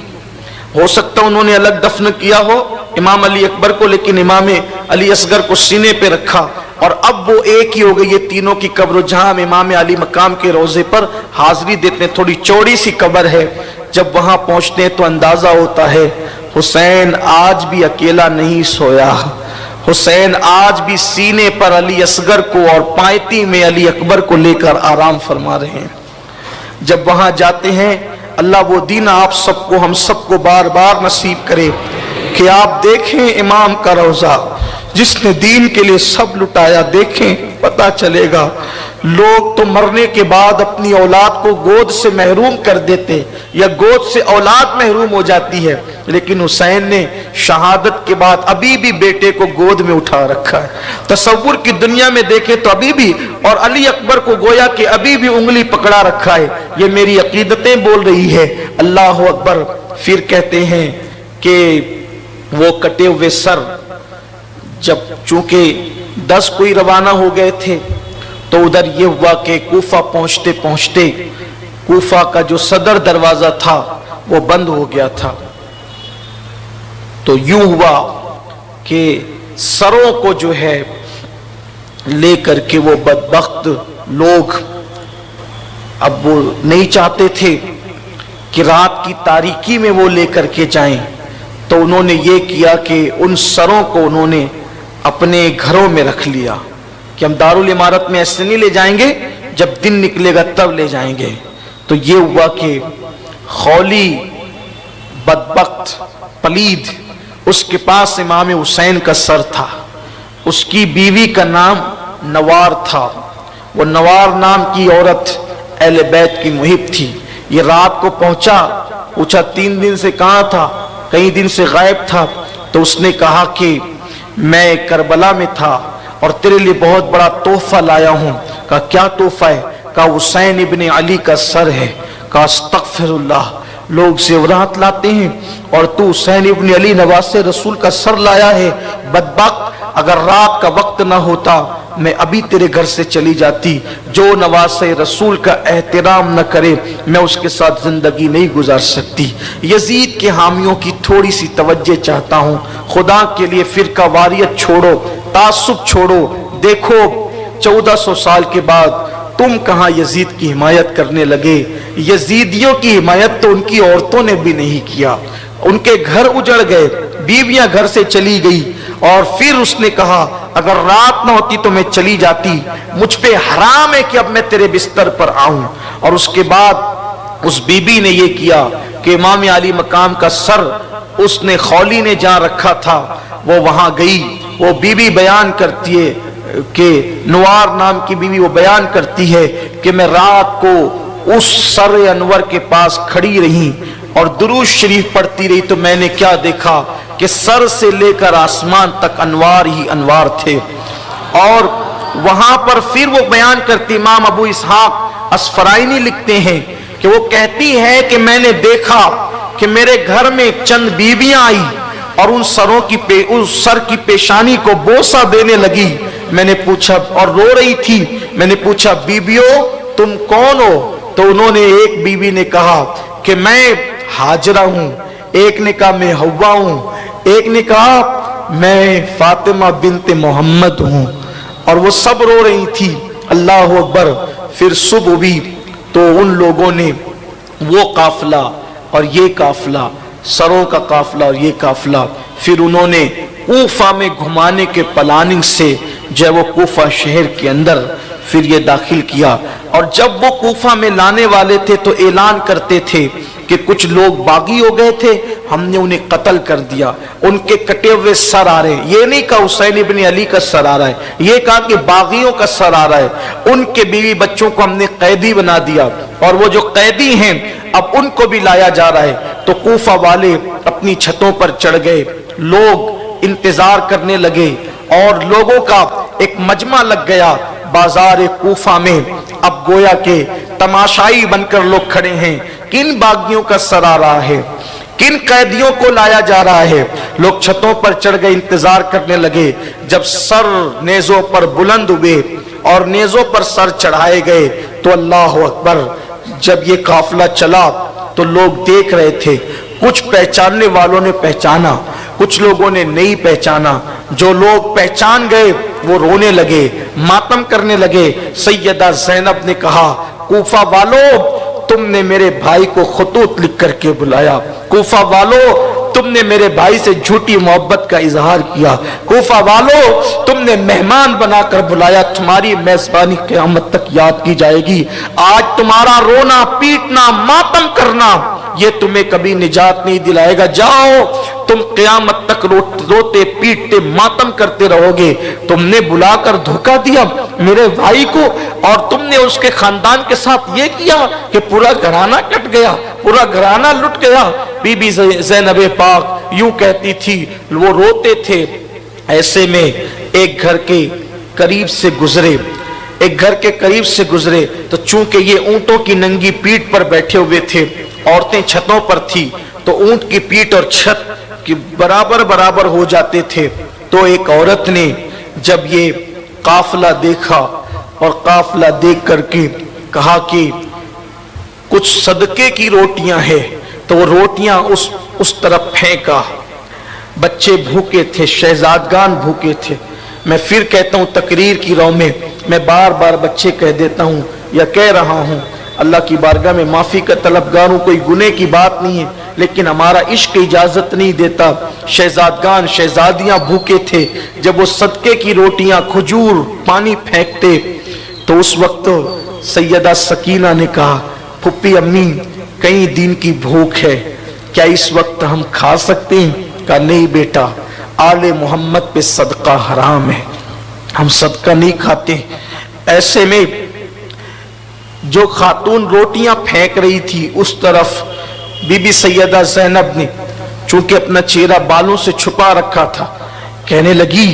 ہو سکتا انہوں نے الگ دفن کیا ہو امام علی اکبر کو، لیکن امام علی اصغر کو سینے پہ رکھا، اور اب وہ ایک ہی ہو گئی یہ تینوں کی قبر۔ جہاں ہم امام علی مقام کے روضے پر حاضری دیتے ہیں، تھوڑی چوڑی سی قبر ہے، جب وہاں پہنچتے ہیں تو اندازہ ہوتا ہے حسین آج بھی اکیلا نہیں سویا، حسین آج بھی سینے پر علی اصغر کو اور پائتی میں علی اکبر کو لے کر آرام فرما رہے ہیں۔ جب وہاں جاتے ہیں، اللہ وہ دین آپ سب کو، ہم سب کو بار بار نصیب کرے کہ آپ دیکھیں امام کا روضہ، جس نے دین کے لیے سب لٹایا۔ دیکھیں، پتہ چلے گا لوگ تو مرنے کے بعد اپنی اولاد کو گود سے محروم کر دیتے، یا گود سے اولاد محروم ہو جاتی ہے، لیکن حسین نے شہادت کے بعد ابھی بھی بیٹے کو گود میں اٹھا رکھا ہے۔ تصور کی دنیا میں دیکھیں تو ابھی بھی، اور علی اکبر کو گویا کہ ابھی بھی انگلی پکڑا رکھا ہے۔ یہ میری عقیدتیں بول رہی ہے، اللہ اکبر۔ پھر کہتے ہیں کہ وہ کٹے ہوئے سر، جب چونکہ 10 کوئی روانہ ہو گئے تھے، تو ادھر یہ ہوا کہ کوفہ پہنچتے پہنچتے کوفہ کا جو صدر دروازہ تھا وہ بند ہو گیا تھا، تو یوں ہوا کہ سروں کو جو ہے لے کر کے وہ بدبخت لوگ، اب وہ نہیں چاہتے تھے کہ رات کی تاریکی میں وہ لے کر کے جائیں، تو انہوں نے یہ کیا کہ ان سروں کو انہوں نے اپنے گھروں میں رکھ لیا کہ ہم دارالعمارت میں ایسے نہیں لے جائیں گے، جب دن نکلے گا تب لے جائیں گے۔ تو یہ ہوا کہ خولی بدبخت پلید، اس کے پاس امام حسین کا سر تھا، اس کی بیوی کا نام نوار تھا، वो नवार नाम की औरत अहले बैत की मुहिब थी। ये रात को पहुंचा, पूछा 3 दिन से कहाँ था, कई दिन से गायब था। तो उसने कहा कि मैं करबला में था और तेरे लिए बहुत बड़ा तोहफा लाया हूं। कहा क्या तोहफा है? कहा हुसैन इब्ने अली का सर है। कहा अस्तगफिरुल्लाह, लोग ज़ेवरात लाते हैं और तू हुसैन इब्ने अली नवासे रसूल का सर लाया है। बदबख्त, अगर रात का वक्त ना होता मैं अभी तेरे घर से चली जाती। जो नवासे रसूल का एहतराम न करे मैं उसके साथ जिंदगी नहीं गुजार सकती। यजीद के हामियों की थोड़ी सी तवज्जो चाहता हूँ। खुदा के लिए फिरका वारियत छोड़ो, तासुब छोड़ो। देखो 1400 साल के बाद तुम कहां यजीद की हिमायत करने लगे। यजीदियों की हिमायत तो उनकी औरतों ने भी नहीं किया। उनके घर उजड़ गए, बीवियां घर से चली गई और फिर उसने कहा अगर रात ना होती तो मैं चली जाती, मुझ पे हराम है कि अब मैं तेरे बिस्तर पर आऊं। और उसके बाद उस बीबी ने ये किया कि इमाम अली मकाम का सर उसने खौली ने जहां रखा था वो वहां गई। वो बीबी बयान करती है कि नुवार नाम की बीवी वो बयान करती है कि मैं रात को उस सर अनवर के पास खड़ी रही और दुरूद शरीफ पढ़ती रही तो मैंने क्या देखा कि सर से लेकर आसमान तक अनवार ही अनवार थे। और वहां पर फिर वो बयान करती, इमाम अबू इसहाक अस्फराइनी लिखते हैं कि वो कहती है कि मैंने देखा कि मेरे घर में चंद बीवियां आई और उन सरों की उस सर की पेशानी को बोसा देने लगी। मैंने पूछा, और रो रही थी, मैंने पूछा बीबियों तुम कौन हो? तो उन्होंने, एक बीवी ने कहा कि मैं हाजरा हूं, एक ने कहा मैं हव्वा हूं, एक ने कहा मैं फातिमा बिनते मोहम्मद हूं। और वो सब रो रही थी। अल्लाह अकबर। फिर सुबह हुई तो उन लोगों ने वो काफिला और ये काफिला, सरों का काफिला और ये काफिला, फिर उन्होंने कूफा में घुमाने के प्लानिंग से जो वो कूफा शहर के अंदर फिर ये दाखिल किया। और जब वो कूफा में लाने वाले थे तो ऐलान करते थे कि कुछ लोग बागी हो गए थे, हमने उन्हें कत्ल कर दिया, उनके कटे हुए सर आ रहे हैं। ये नहीं कहा हुसैन इब्ने अली का सर आ रहा है, ये कहा कि बागियों का सर आ रहा है। उनके बीवी बच्चों को हमने कैदी बना दिया और वो जो कैदी हैं अब उनको भी लाया जा रहा है। तो कूफा वाले अपनी छतों पर चढ़ गए, लोग इंतजार करने लगे और लोगों का एक मजमा लग गया बाजार कूफा में। अब गोया के तमाशाई बनकर लोग खड़े हैं, किन बागियों का सर आ रहा है, किन कैदियों को लाया जा रहा है। लोग छतों पर चढ़ गए, इंतजार करने लगे। जब सर नेजों पर बुलंद हुए और नेजों पर सर चढ़ाए गए तो अल्लाह अकबर, जब ये काफिला चला तो लोग देख रहे थे। कुछ पहचानने वालों ने पहचाना, कुछ लोगों ने नहीं पहचाना। जो लोग पहचान गए वो रोने लगे, मातम करने लगे। सैयदा ज़ैनब ने कहा कूफा वालों तुमने मेरे भाई को खतूत लिख करके बुलाया, कूफा वालों तुमने मेरे भाई से झूठी मोहब्बत का इजहार किया, कूफा वालों तुमने मेहमान बनाकर बुलाया, तुम्हारी मेजबानी क़यामत तक याद की जाएगी। आज तुम्हारा रोना पीटना मातम करना ये तुम्हें कभी निजात नहीं दिलाएगा। जाओ तुम क़यामत तक रोते पीटते मातम करते रहोगे। तुमने बुलाकर धोखा दिया मेरे भाई को और तुमने उसके खानदान के साथ ये किया कि पूरा घराना कट गया, पूरा घराना लुट गया। बीबी ज़ैनब पाक यूं कहती थी, वो रोते थे। ऐसे में एक घर के करीब से गुजरे, एक घर के करीब से गुजरे तो चूंकि ये ऊंटों की नंगी पीठ पर बैठे हुए थे, औरतें छतों पर थी तो ऊंट की पीठ और छत की बराबर बराबर हो जाते थे। तो एक औरत ने जब ये काफिला देखा और काफिला देख करके कहा कि कुछ सदके की रोटियां हैं, तो वो रोटियां उस तरफ फेंका। बच्चे भूखे थे, शहजादगान भूखे थे। मैं फिर कहता हूं तकरीर की रौ में मैं बार बार बच्चे कह देता हूं या कह रहा हूं। अल्लाह की बारगाह में माफी का तलबगार हूं, कोई गुने की बात नहीं है, लेकिन हमारा इश्क इजाजत नहीं देता। शहजादगान शहजादियां भूखे थे, जब वो सदके की रोटियां खजूर पानी फेंकते तो उस वक्त सैयदा सकीना ने कहा फुप्पी अम्मी कई दिन की भूख है, क्या इस वक्त हम खा सकते हैं? कहा नहीं बेटा, आले मोहम्मद पे सदका हराम है, हम सदका नहीं खाते। ऐसे में जो खातून रोटियां फेंक रही थी उस तरफ बीबी सैयदा ज़ैनब ने चूंकि अपना चेहरा बालों से छुपा रखा था, कहने लगी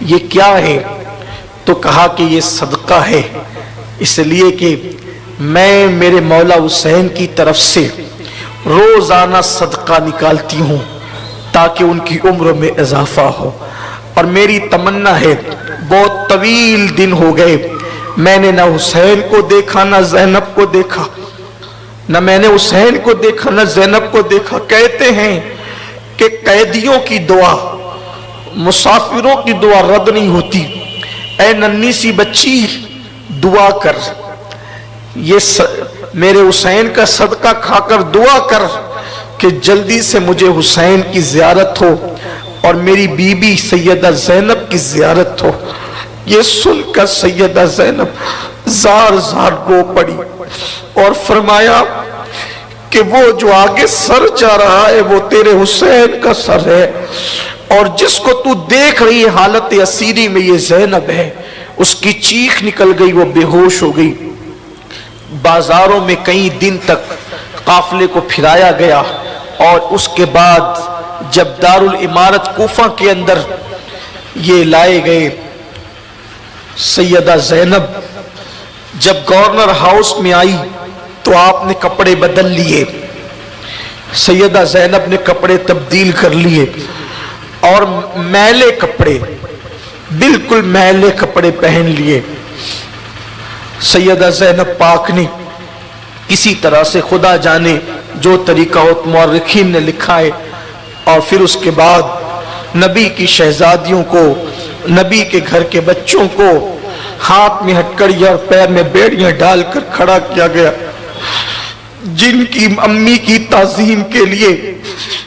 ये क्या है? तो कहा कि ये सदका है, इसलिए कि मैं मेरे मौला हुसैन की तरफ से रोजाना सदका निकालती हूँ ताकि उनकी उम्र में इजाफा हो, और मेरी तमन्ना है, बहुत तवील दिन हो गए मैंने ना हुसैन को देखा ना ज़ैनब को देखा, न मैंने हुसैन को देखा न ज़ैनब को देखा। कहते हैं कि कैदियों की दुआ, मुसाफिरों की दुआ रद्द नहीं होती। ऐ नन्ही सी बच्ची दुआ कर, ये मेरे हुसैन का सदका खाकर दुआ कर कि जल्दी से मुझे हुसैन की ज़ियारत हो और मेरी बीबी सैयदा ज़ैनब की ज़ियारत हो। ये सुनकर सैयदा ज़ैनब जार जार रो पड़ी और फरमाया कि वो जो आगे सर जा रहा है वो तेरे हुसैन का सर है, और जिसको तू देख रही है हालत असीरी में ये ज़ैनब है। उसकी चीख निकल गई, वो बेहोश हो गई। बाजारों में कई दिन तक काफिले को फिराया गया, और उसके बाद जब दारुल इमारत कूफा के अंदर ये लाए गए, सैयदा ज़ैनब जब गवर्नर हाउस में आई तो आपने कपड़े बदल लिए, सैयदा ज़ैनब ने कपड़े तब्दील कर लिए और मैले कपड़े, बिल्कुल मैले कपड़े पहन लिए। सैयदा ज़ैनब पाक ने किसी तरह से खुदा जाने जो तरीका मुअर्रिखीन ने लिखा है, और फिर उसके बाद नबी की शहजादियों को, नबी के घर के बच्चों को हाथ में हथकड़ियां और पैर में बेड़ियां डालकर खड़ा किया गया। जिनकी अम्मी की ताज़ीम के लिए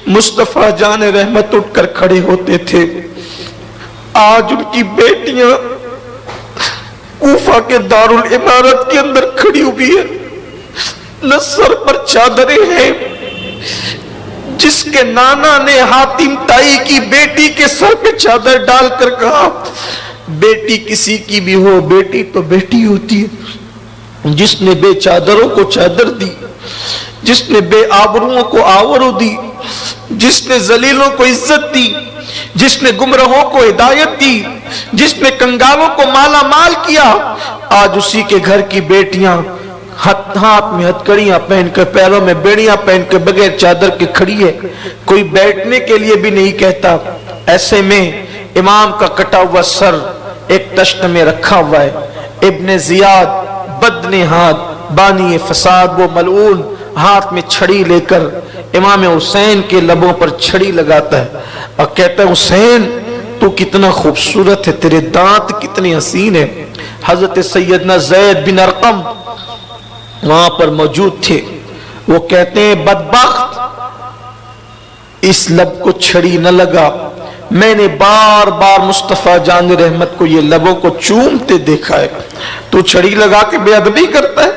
मुस्तफा जान रहमत उठकर खड़े होते थे, आज उनकी बेटियां कूफा के दारुल इमारत के अंदर खड़ी हुई है। न सर पर चादरें हैं, जिसके नाना ने हातिम ताई की बेटी के सर पे चादर डालकर कहा, बेटी किसी की भी हो, बेटी तो बेटी होती है। जिसने बेचादरों को चादर दी, जिसने बेआबरुओं को आबरू दी, जिसने जलीलों को इज्जत दी, जिसने गुमराहों को हिदायत दी, जिसने कंगालों को माला माल किया, आज उसी के घर की बेटियां हाथ में हथकड़ियां पहनकर, पैरों में बेड़ियां पहनकर बगैर चादर के खड़ी है। कोई बैठने के लिए भी नहीं कहता। ऐसे में इमाम का कटा हुआ सर एक तश्त में रखा हुआ है। इब्ने जियाद बदने हाथ बानी फसाद, वो मलऊन हाथ में छड़ी लेकर इमाम हुसैन के लबों पर छड़ी लगाता है और कहता है, हुसैन तू कितना खूबसूरत है, तेरे दांत कितने हसीन है। हजरत सैयदना ज़ैद बिन अरकम वहां पर मौजूद थे। वो कहते हैं, बदबख्त, इस लब को छड़ी न लगा। मैंने बार बार मुस्तफा जान रहमत को ये लबों को चूमते देखा है, तू छड़ी लगा के बेअदबी करता है।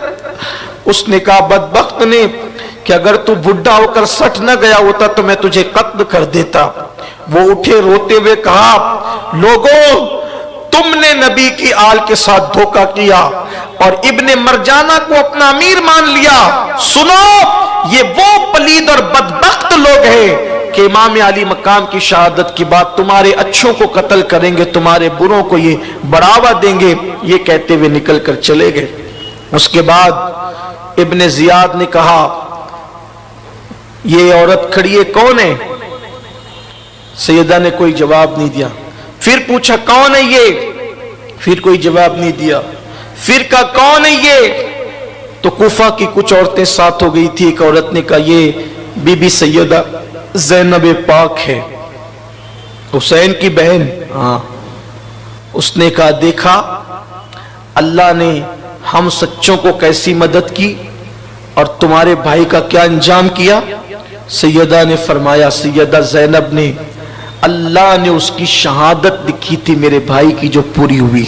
उसने कहा बदबख्त ने कि अगर तू बुढ़ा होकर सट न गया होता तो मैं तुझे कत्ल कर देता। वो उठे रोते हुए कहा, लोगों तुमने नबी की आल के साथ धोखा किया और इब्ने मरजाना को अपना अमीर मान लिया। सुनो, ये वो पलीद और बदबख्त लोग हैं कि इमाम अली मकाम की शहादत की बात तुम्हारे अच्छों को कत्ल करेंगे, तुम्हारे बुरों को ये बढ़ावा देंगे। ये कहते हुए निकल कर चले गए। उसके बाद इब्ने जियाद ने कहा, ये औरत खड़ी है, कौन है? सैयदा ने कोई जवाब नहीं दिया। फिर पूछा, कौन है ये? फिर कोई जवाब नहीं दिया। फिर कहा, कौन है ये? तो कूफा की कुछ औरतें साथ हो गई थी। एक औरत ने कहा, ये बीबी सैयदा ज़ैनब पाक है, हुसैन की बहन। हाँ। उसने कहा, देखा अल्लाह ने हम सच्चों को कैसी मदद की और तुम्हारे भाई का क्या अंजाम किया। सैयदा ने फरमाया, सैयदा ज़ैनब ने, अल्लाह ने उसकी शहादत लिखी थी मेरे भाई की जो पूरी हुई,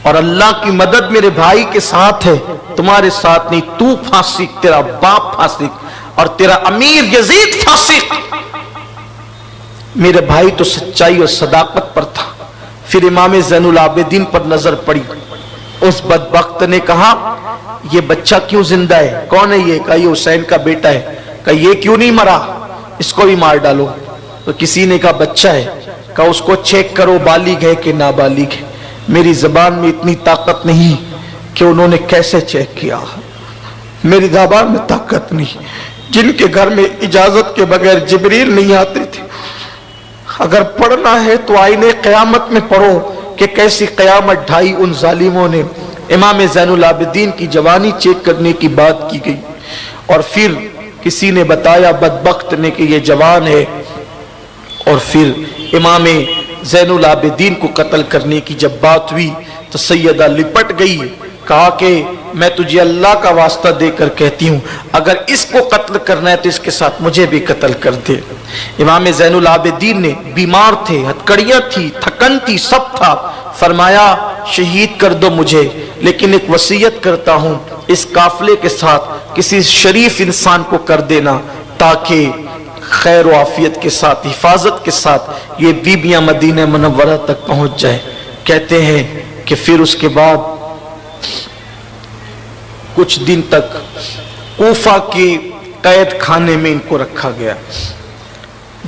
और अल्लाह की मदद मेरे भाई के साथ है, तुम्हारे साथ नहीं। तू फासिक, तेरा बाप फासिक और तेरा अमीर यजीद फासिक। मेरे भाई तो सच्चाई और सदाकत पर था। फिर इमाम ज़ैनुल आबिदीन पर नजर पड़ी। उस बदबख्त ने कहा, یہ بچہ کیوں زندہ ہے؟ کون ہے یہ؟ کہا یہ حسین کا بیٹا ہے۔ کہا یہ کیوں نہیں مرا؟ اس کو بھی مار ڈالو۔ تو کسی نے کہا بچہ ہے۔ کہا اس کو چیک کرو بالغ ہے کہ نابالغ ہے۔ میری زبان میں اتنی طاقت نہیں کہ انہوں نے کیسے چیک کیا، میری زبان میں طاقت نہیں۔ جن کے گھر میں اجازت کے بغیر جبریل نہیں آتے تھے، اگر پڑھنا ہے تو آئینے قیامت میں پڑھو کہ کیسی قیامت ڈھائی ان ظالموں نے۔ امام زین العابدین کی جوانی چیک کرنے کی بات کی گئی، اور پھر کسی نے بتایا بدبخت نے کہ یہ جوان ہے، اور پھر امام زین العابدین کو قتل کرنے کی جب بات ہوئی تو سیدہ لپٹ گئی، کہا کہ میں تجھے اللہ کا واسطہ دے کر کہتی ہوں اگر اس کو قتل کرنا ہے تو اس کے ساتھ مجھے بھی قتل کر دے۔ امام زین العابدین نے، بیمار تھے، ہتکڑیاں تھی، تھکن تھی، سب تھا، فرمایا شہید کر دو مجھے، لیکن ایک وصیت کرتا ہوں اس قافلے کے ساتھ کسی شریف انسان کو کر دینا تاکہ خیر و عافیت کے ساتھ، حفاظت کے ساتھ یہ بیبیاں مدینہ منورہ تک پہنچ جائے۔ کہتے ہیں کہ پھر اس کے بعد کچھ دن تک کوفہ کے قید خانے میں ان کو رکھا گیا۔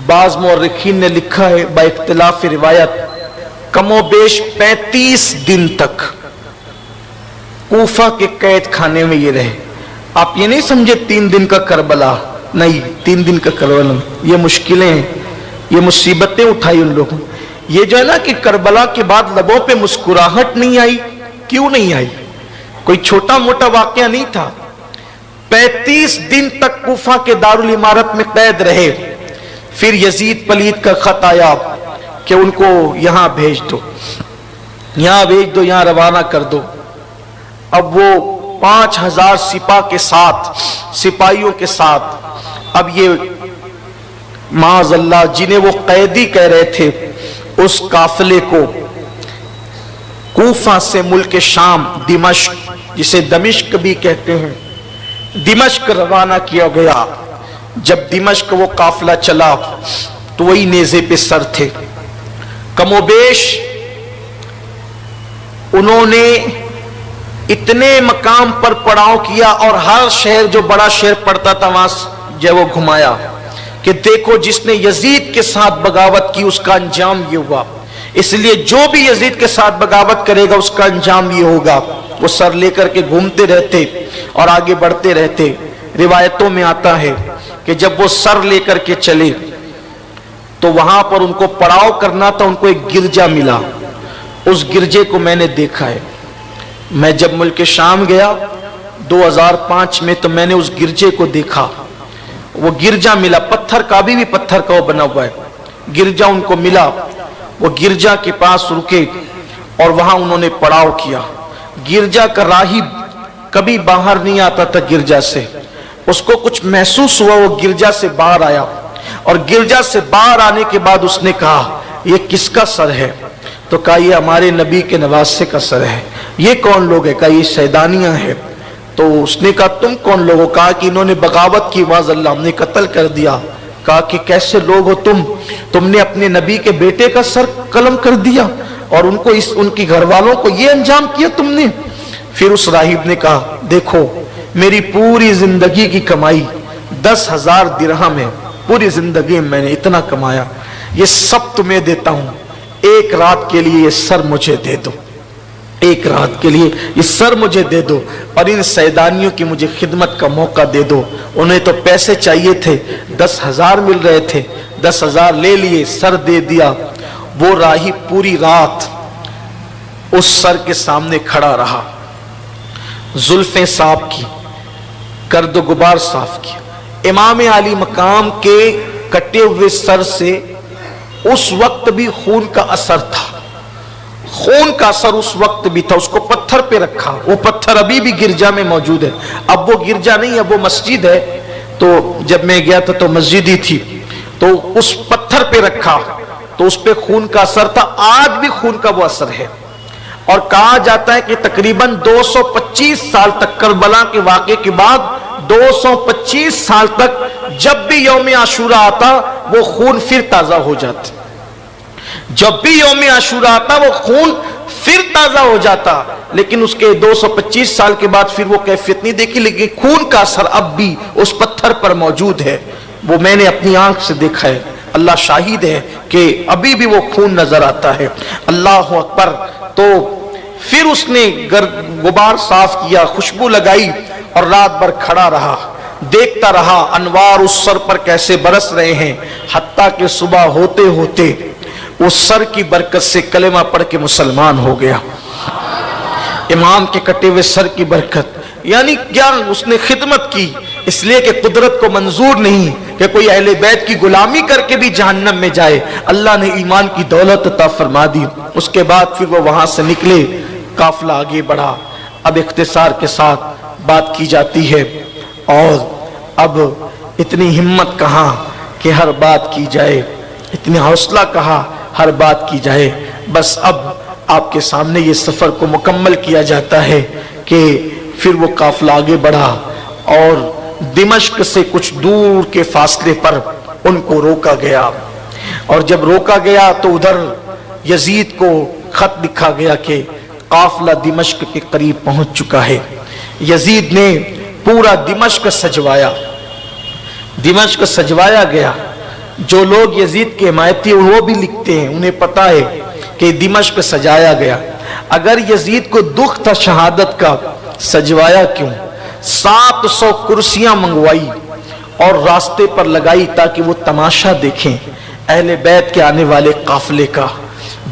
بعض مورخین نے لکھا ہے با اختلاف روایت کم و بیش 35 دن تک کوفہ کے قید خانے میں یہ رہے۔ آپ یہ نہیں سمجھے 3 دن کا کربلا، نہیں، 3 دن کا کربلا، یہ مشکلیں ہیں، یہ مصیبتیں اٹھائی ان لوگوں۔ یہ جو ہے نا کہ کربلا کے بعد لبوں پہ مسکراہٹ نہیں آئی، کیوں نہیں آئی؟ کوئی چھوٹا موٹا واقعہ نہیں تھا۔ 35 دن تک کوفہ کے دارالعمارت میں قید رہے۔ پھر یزید پلید کا خط آیا کہ ان کو یہاں بھیج دو، یہاں بھیج دو، یہاں روانہ کر دو۔ اب وہ 5000 سپاہ کے ساتھ، سپاہیوں کے ساتھ، اب یہ معاذ اللہ جنہیں وہ قیدی کہہ رہے تھے اس قافلے کو کوفہ سے ملک شام دمشق، جسے دمشق بھی کہتے ہیں، دمشق روانہ کیا گیا۔ جب دمشق وہ قافلہ چلا تو وہی نیزے پہ سر تھے۔ کم و بیش انہوں نے اتنے مقام پر پڑاؤ کیا اور ہر شہر جو بڑا شہر پڑتا تھا وہاں جو وہ گھمایا کہ دیکھو جس نے یزید کے ساتھ بغاوت کی اس کا انجام یہ ہوا، اس لیے جو بھی یزید کے ساتھ بغاوت کرے گا اس کا انجام یہ ہوگا۔ وہ سر لے کر کے گھومتے رہتے اور آگے بڑھتے رہتے۔ روایتوں میں آتا ہے کہ جب وہ سر لے کر کے چلے تو وہاں پر ان کو پڑاؤ کرنا تھا، ان کو ایک گرجا ملا، اس گرجے کو میں نے دیکھا ہے۔ میں جب ملک شام گیا 2005 میں تو میں نے اس گرجے کو دیکھا، وہ گرجا ملا، پتھر کا، ابھی بھی پتھر کا وہ بنا ہوا ہے، گرجا ان کو ملا۔ وہ گرجا کے پاس رکے اور وہاں انہوں نے پڑاؤ کیا۔ گرجا کا راہب کبھی باہر نہیں آتا تھا گرجا سے، اس کو کچھ محسوس ہوا، وہ گرجا سے باہر آیا، اور گرجا سے باہر آنے کے بعد اس نے کہا یہ کس کا سر ہے؟ تو کہا یہ ہمارے نبی کے نواسے کا سر ہے۔ یہ کون لوگ ہیں؟ کہا یہ شیطانیاں ہیں۔ تو اس نے کہا تم کون لوگ ہو؟ کہا کہ انہوں نے بغاوت کی، واز اللہ ہم نے قتل کر دیا۔ کہا کہ کیسے لوگ ہو تم نے اپنے نبی کے بیٹے کا سر قلم کر دیا اور ان کو ان کی گھر والوں کو یہ انجام کیا تم نے؟ پھر اس راہب نے کہا دیکھو میری پوری زندگی کی کمائی 10,000 درہم ہے، پوری زندگی میں نے اتنا کمایا، یہ سب تمہیں دیتا ہوں، ایک رات کے لیے یہ سر مجھے دے دو، ایک رات کے لیے یہ سر مجھے دے دو، اور ان سیدانیوں کی مجھے خدمت کا موقع دے دو۔ انہیں تو پیسے چاہیے تھے، 10,000 مل رہے تھے، 10,000 لے لیے، سر دے دیا۔ وہ راہب پوری رات اس سر کے سامنے کھڑا رہا، زلفیں صاف کی، گرد و غبار صاف کیا۔ امام علی مقام کے کٹے ہوئے سر سے اس وقت بھی خون کا اثر تھا، خون کا اثر اس وقت بھی تھا۔ اس کو پتھر پہ رکھا، وہ پتھر ابھی بھی گرجا میں موجود ہے، اب وہ گرجا نہیں، اب وہ مسجد ہے۔ تو جب میں گیا تھا تو مسجد ہی تھی، تو اس پتھر پہ رکھا تو اس پہ خون کا اثر تھا، آج بھی خون کا وہ اثر ہے۔ اور کہا جاتا ہے کہ تقریباً 225 سال تک، کربلا کے واقعے کے بعد 225 سال تک جب بھی یوم عاشورہ آتا وہ خون پھر تازہ ہو جاتا، جب بھی یوم عاشورہ آتا وہ خون پھر تازہ ہو جاتا، لیکن اس کے 225 سال کے بعد پھر وہ کیفیت نہیں دیکھی، لیکن خون کا اثر اب بھی اس پتھر پر موجود ہے، وہ میں نے اپنی آنکھ سے دیکھا ہے، اللہ شاہد ہے کہ ابھی بھی وہ خون نظر آتا ہے۔ اللہ اکبر۔ تو پھر اس نے غبار صاف کیا، خوشبو لگائی اور رات بھر کھڑا رہا، دیکھتا رہا انوار اس سر پر کیسے برس رہے ہیں، حتیٰ کہ صبح ہوتے ہوتے اس سر کی برکت سے کلمہ پڑھ کے مسلمان ہو گیا، امام کے کٹے ہوئے سر کی برکت۔ یعنی کیا اس نے خدمت کی، اس لیے کہ قدرت کو منظور نہیں کہ کوئی اہل بیت کی غلامی کر کے بھی جہنم میں جائے، اللہ نے ایمان کی دولت عطا فرما دی۔ اس کے بعد پھر وہ وہاں سے نکلے، قافلہ آگے بڑھا۔ اب اختصار کے ساتھ بات کی جاتی ہے، اور اب اتنی ہمت کہاں کہ ہر بات کی جائے، اتنی حوصلہ کہاں ہر بات کی جائے۔ بس اب آپ کے سامنے یہ سفر کو مکمل کیا جاتا ہے کہ پھر وہ قافلہ آگے بڑھا اور دمشق سے کچھ دور کے فاصلے پر ان کو روکا گیا، اور جب روکا گیا تو ادھر یزید کو خط لکھا گیا کہ قافلہ دمشق کے قریب پہنچ چکا ہے۔ یزید نے پورا دمشق سجوایا، دمشق سجوایا گیا۔ جو لوگ یزید کے حمایتی ہیں وہ بھی لکھتے ہیں، انہیں پتا ہے کہ دمشق سجایا گیا۔ اگر یزید کو دکھ تھا شہادت کا، سجوایا کیوں؟ 700 کرسیاں منگوائی اور راستے پر لگائی تاکہ وہ تماشا دیکھیں اہل بیت کے آنے والے قافلے کا۔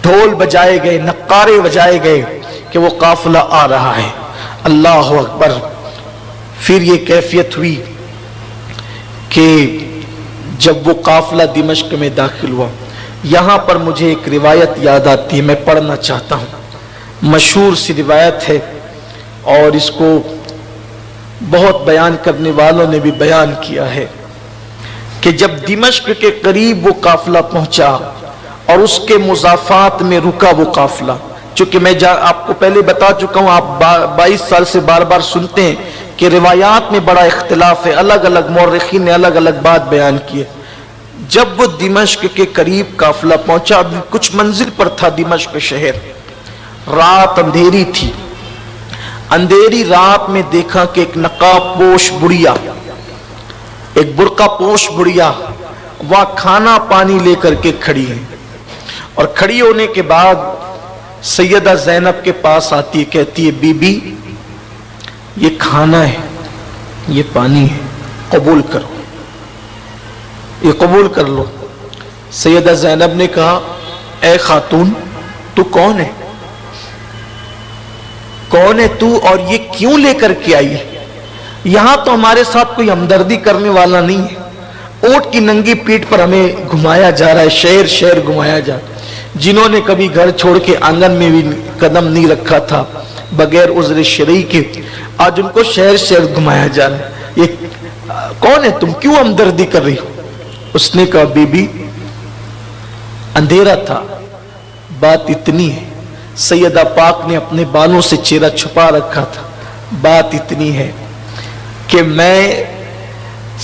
ڈھول بجائے گئے، نقارے بجائے گئے کہ وہ قافلہ آ رہا ہے۔ اللہ اکبر۔ پھر یہ کیفیت ہوئی کہ جب وہ قافلہ دمشق میں داخل ہوا، یہاں پر مجھے ایک روایت یاد آتی ہے، میں پڑھنا چاہتا ہوں۔ مشہور سی روایت ہے اور اس کو بہت بیان کرنے والوں نے بھی بیان کیا ہے کہ جب دمشق کے قریب وہ قافلہ پہنچا اور اس کے مضافات میں رکا وہ قافلہ، چونکہ میں آپ کو پہلے بتا چکا ہوں، آپ 22 سال سے بار بار سنتے ہیں کہ روایات میں بڑا اختلاف ہے، الگ الگ مورخین نے الگ الگ بات بیان کی ہے۔ جب وہ دمشق کے قریب قافلہ پہنچا، کچھ منزل پر تھا دمشق شہر، رات اندھیری تھی، اندھیری رات میں دیکھا کہ ایک نقاب پوش بڑھیا، ایک برقع پوش بڑھیا وہاں کھانا پانی لے کر کے کھڑی ہے، اور کھڑی ہونے کے بعد سیدہ زینب کے پاس آتی ہے، کہتی ہے بی بی یہ کھانا ہے، یہ پانی ہے، قبول کرو، یہ قبول کر لو۔ سیدہ زینب نے کہا اے خاتون تو کون ہے، کون ہے تو، اور یہ کیوں لے کر کے آئی ہے؟ یہاں تو ہمارے ساتھ کوئی ہمدردی کرنے والا نہیں ہے، اونٹ کی ننگی پیٹھ پر ہمیں گھمایا جا رہا ہے، شہر شہر گھمایا جا رہا ہے۔ جنہوں نے کبھی گھر چھوڑ کے آنگن میں بھی قدم نہیں رکھا تھا بغیر عذر شرعی کے، آج ان کو شہر شہر گھمایا جا رہا ہے، یہ کون ہے تم، کیوں ہمدردی کر رہی ہو؟ اس نے کہا بی بی اندھیرا تھا، بات اتنی ہے، سیدہ پاک نے اپنے بالوں سے چہرہ چھپا رکھا تھا، بات اتنی ہے کہ میں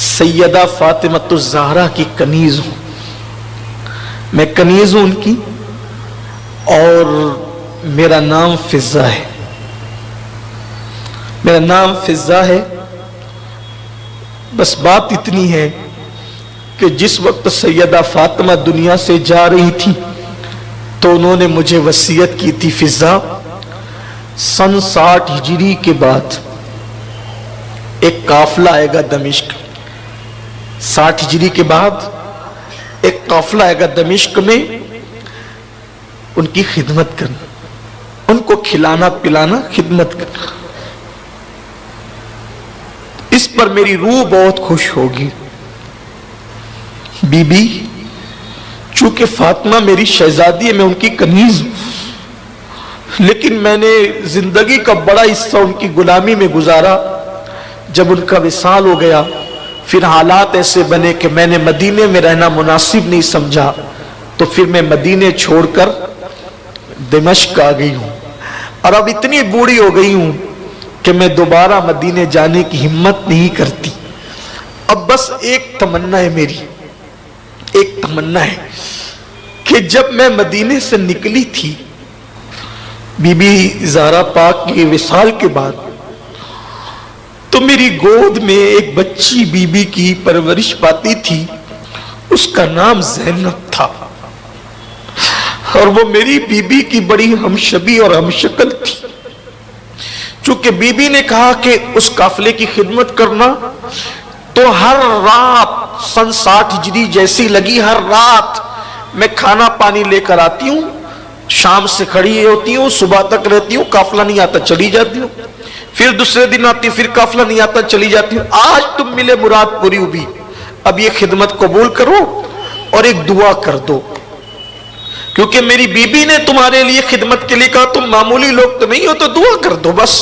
سیدہ فاطمۃ الزہرا کی کنیز ہوں، میں کنیز ہوں ان کی، اور میرا نام فضہ ہے، میرا نام فضہ ہے۔ بس بات اتنی ہے کہ جس وقت سیدہ فاطمہ دنیا سے جا رہی تھی تو انہوں نے مجھے وصیت کی تھی فضہ سن 60 ہجری کے بعد ایک قافلہ آئے گا دمشق، 60 ہجری کے بعد ایک قافلہ آئے گا دمشق میں، ان کی خدمت کرنا، ان کو کھلانا پلانا، خدمت کرنا، اس پر میری روح بہت خوش ہوگی۔ بی بی چونکہ فاطمہ میری شہزادی ہے، میں ان کی کنیز ہوں، لیکن میں نے زندگی کا بڑا حصہ ان کی غلامی میں گزارا، جب ان کا وصال ہو گیا پھر حالات ایسے بنے کہ میں نے مدینے میں رہنا مناسب نہیں سمجھا، تو پھر میں مدینے چھوڑ کر دمشق آ گئی ہوں، اور اب اتنی بوڑھی ہو گئی ہوں کہ میں دوبارہ مدینے جانے کی ہمت نہیں کرتی۔ اب بس ایک تمنا ہے میری، ایک تمنا ہے کہ جب میں مدینے سے نکلی تھی बीबी ज़हरा पाक की विसाल के बाद तो मेरी गोद में एक बच्ची बीबी की परवरिश पाती थी, उसका नाम ज़ैनब था और वो मेरी बीबी की बड़ी हमशबी और हमशक्ल थी। चूंकि बीबी ने कहा कि उस काफिले की खिदमत करना, तो हर रात सन 60 हिजरी जैसी लगी, हर रात मैं खाना पानी लेकर आती हूँ, शाम से खड़ी होती हूँ, सुबह तक रहती हूँ, काफिला नहीं आता चली जाती हूँ, फिर दूसरे दिन आती, फिर काफिला नहीं आता चली जाती हूँ। आज तुम मिले, मुराद पूरी हुई, अब ये खिदमत कबूल करो और एक दुआ कर दो, क्योंकि मेरी बीबी ने तुम्हारे लिए खिदमत के लिए कहा, तुम मामूली लोग तो नहीं हो, तो दुआ कर दो बस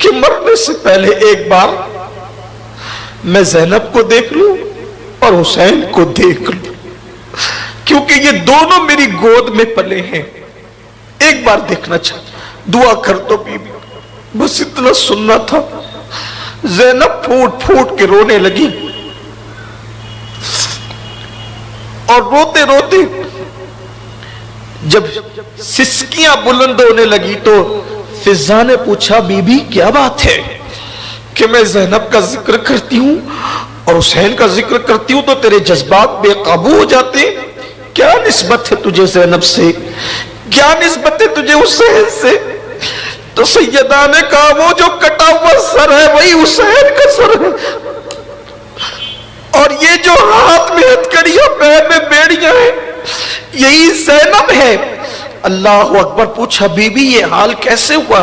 कि मरने से पहले एक बार मैं ज़ैनब को देख लूं और हुसैन को देख लूं, क्योंकि ये दोनों मेरी गोद में पले हैं, एक बार देखना चाहिए, दुआ कर दो बीबी। बस इतना सुनना था। ज़ैनब फूट फूट के रोने लगी और रोते रोते जब सिसकियां बुलंद होने लगी तो फिजा ने पूछा, बीबी क्या बात है कि मैं ज़ैनब का जिक्र करती हूं और हुसैन का जिक्र करती हूं तो तेरे जज्बात बेकाबू हो जाते, क्या निस्बत है तुझे ज़ैनब से, क्या निस्बत है तुझे हुसैन से? तो सैयदा ने कहा, वो जो कटा हुआ सर है वही हुसैन का सर है, और ये जो हाथ में हथकड़ियां पैर में बेड़ियां हैं यही ज़ैनब है। अल्लाह अकबर। पूछा, बीबी ये हाल कैसे हुआ?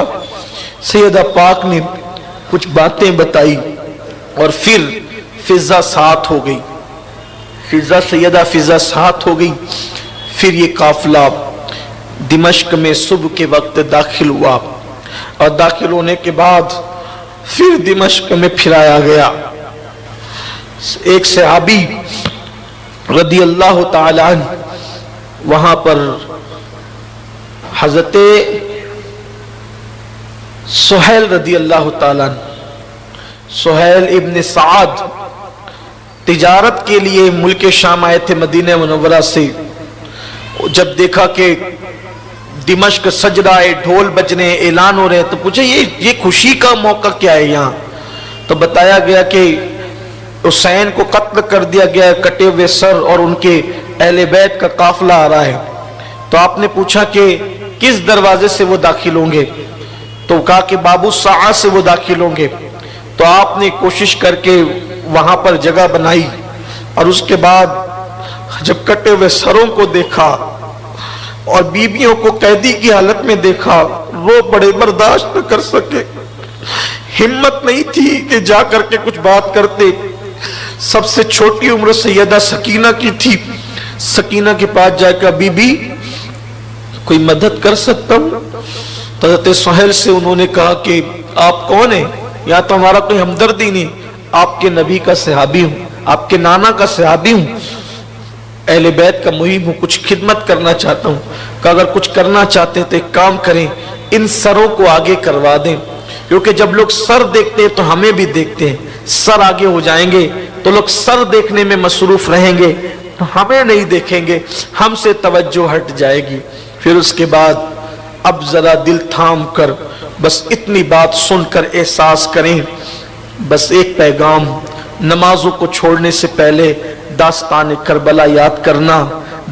सैयदा पाक ने कुछ बातें बताई और फिर फिजा साथ हो गई, सैयदा फिजा साथ हो गई। फिर ये काफिला दिमश्क में सुबह के वक्त दाखिल हुआ और दाखिल होने के बाद फिर दिमश्क में फिराया गया। एक सहाबी रदी अल्लाह ताला अन्हु वहां पर हजरते सुहैल रदी अल्लाह ताला अन्हु, सुहैल इब्न साद तिजारत के लिए मुल्क शाम आए थे मदीना मुनव्वरा से। जब देखा कि दिमश्क सज रहा है, ढोल बजने, ऐलान हो रहे हैं, तो पूछे ये खुशी का मौका क्या है यहाँ? तो बताया गया कि हुसैन को कत्ल कर दिया गया, कटे हुए सर और उनके अहले बैत का काफिला आ रहा है। तो आपने पूछा कि किस दरवाजे से वो दाखिल होंगे? तो कहा कि बाबू साआ से वो दाखिल होंगे। तो आपने कोशिश करके वहां पर जगह बनाई और उसके बाद जब कटे हुए सरों को देखा और बीबियों को कैदी की हालत में देखा, रो पड़े, बर्दाश्त न कर सके, हिम्मत नहीं थी कि जा करके कुछ बात करते। सबसे छोटी उम्र सैयदा सकीना की थी। सकीना के पास जाकर, बीबी कोई मदद कर सकता हूं? तो हज़रत सुहैल से उन्होंने कहा कि आप कौन हैं? या तो हमारा कोई हमदर्दी नहीं, आपके नबी का सहाबी हूं, आपके नाना का सहाबी हूं, अहले बैत का मुहिम हूं, कुछ खिदमत करना चाहता हूं। कि अगर कुछ करना चाहते हैं तो एक काम करें, इन सरों को आगे करवा दें, क्योंकि जब लोग सर देखते हैं तो हमें भी देखते हैं। सर आगे हो जाएंगे तो लोग सर देखने में मसरूफ रहेंगे, तो हमें नहीं देखेंगे, हमसे तवज्जो हट जाएगी। फिर उसके बाद अब जरा दिल थाम कर बस इतनी बात सुनकर एहसास करें, बस एक पैगाम, नमाजों को छोड़ने से पहले दास्तान करबला याद करना,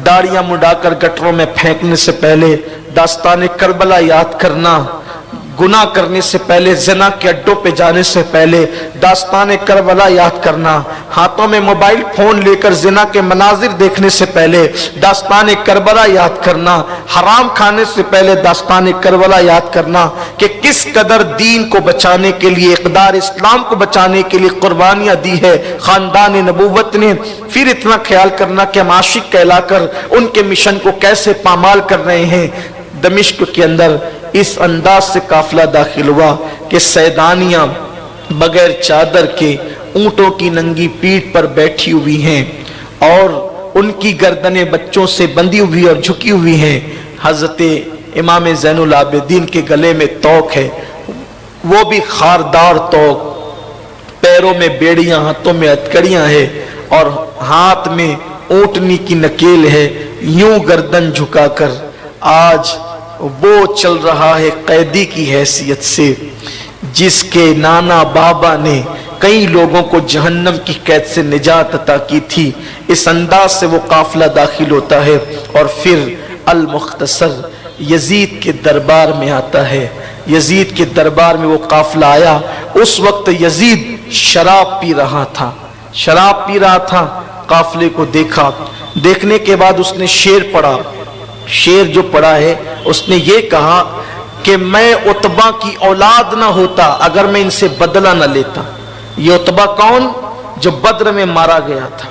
दाढ़ियां मुड़ाकर गटरों में फेंकने से पहले दास्तान करबला याद करना, गुनाह करने से पहले, ज़िना के अड्डों पे जाने से पहले दास्तान करबला याद करना, हाथों में मोबाइल फोन लेकर ज़िना के मनाजिर देखने से पहले दास्तान करबला याद करना, हराम खाने से पहले दास्तान करबला याद करना कि किस कदर दीन को बचाने के लिए, इक़दार इस्लाम को बचाने के लिए कुर्बानियां दी है खानदान नबूवत ने। फिर इतना ख्याल करना कि हम आशिक कहलाकर उनके मिशन को कैसे पामाल कर रहे हैं। दमिश्क के अंदर इस अंदाज से काफिला दाखिल हुआ कि सैदानियां बगैर चादर के ऊंटों की नंगी पीठ पर बैठी हुई हैं और उनकी गर्दनें बच्चों से बंधी हुई और झुकी हुई हैं। हजरत इमाम ज़ैनुल आबिदीन के गले में तोक है, वो भी खारदार तोक, पैरों में बेड़ियां, हाथों में हथकड़ियां है और हाथ में ऊंटनी की नकेल है। यूं गर्दन झुकाकर आज वो चल रहा है कैदी की हैसियत से, जिसके नाना बाबा ने कई लोगों को जहन्नम की कैद से निजात अता की थी। इस अंदाज से वो काफिला दाखिल होता है और फिर अल मुख्तसर यजीद के दरबार में आता है। यजीद के दरबार में वो काफिला आया। उस वक्त यजीद शराब पी रहा था, शराब पी रहा था। काफिले को देखा, देखने के बाद उसने शेर पढ़ा। शेर जो पढ़ा है उसने ये कहा कि मैं उतबा की औलाद ना होता अगर मैं इनसे बदला ना लेता। ये उतबा कौन? जो बद्र में मारा गया था,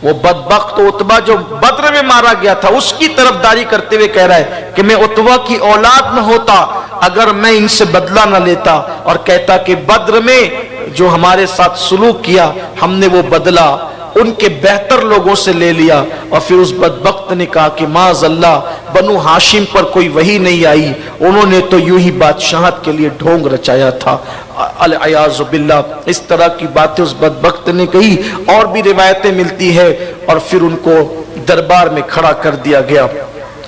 वो बदबख्त उतबा जो बद्र में मारा गया था, उसकी तरफदारी करते हुए कह रहा है कि मैं उतबा की औलाद न होता अगर मैं इनसे बदला न लेता, और कहता कि बद्र में जो हमारे साथ सुलूक किया हमने वो बदला उनके बेहतर लोगों से ले लिया। और फिर उस बदबख्त ने कहा कि माज़अल्लाह बनु हाशिम पर कोई वही नहीं आई, उन्होंने तो यूं ही बादशाहत के लिए ढोंग रचाया था। अल-अयाज़ु बिल्लाह। इस तरह की बातें उस बदबख्त ने कही। और भी रिवायतें मिलती है। और फिर उनको दरबार में खड़ा कर दिया गया।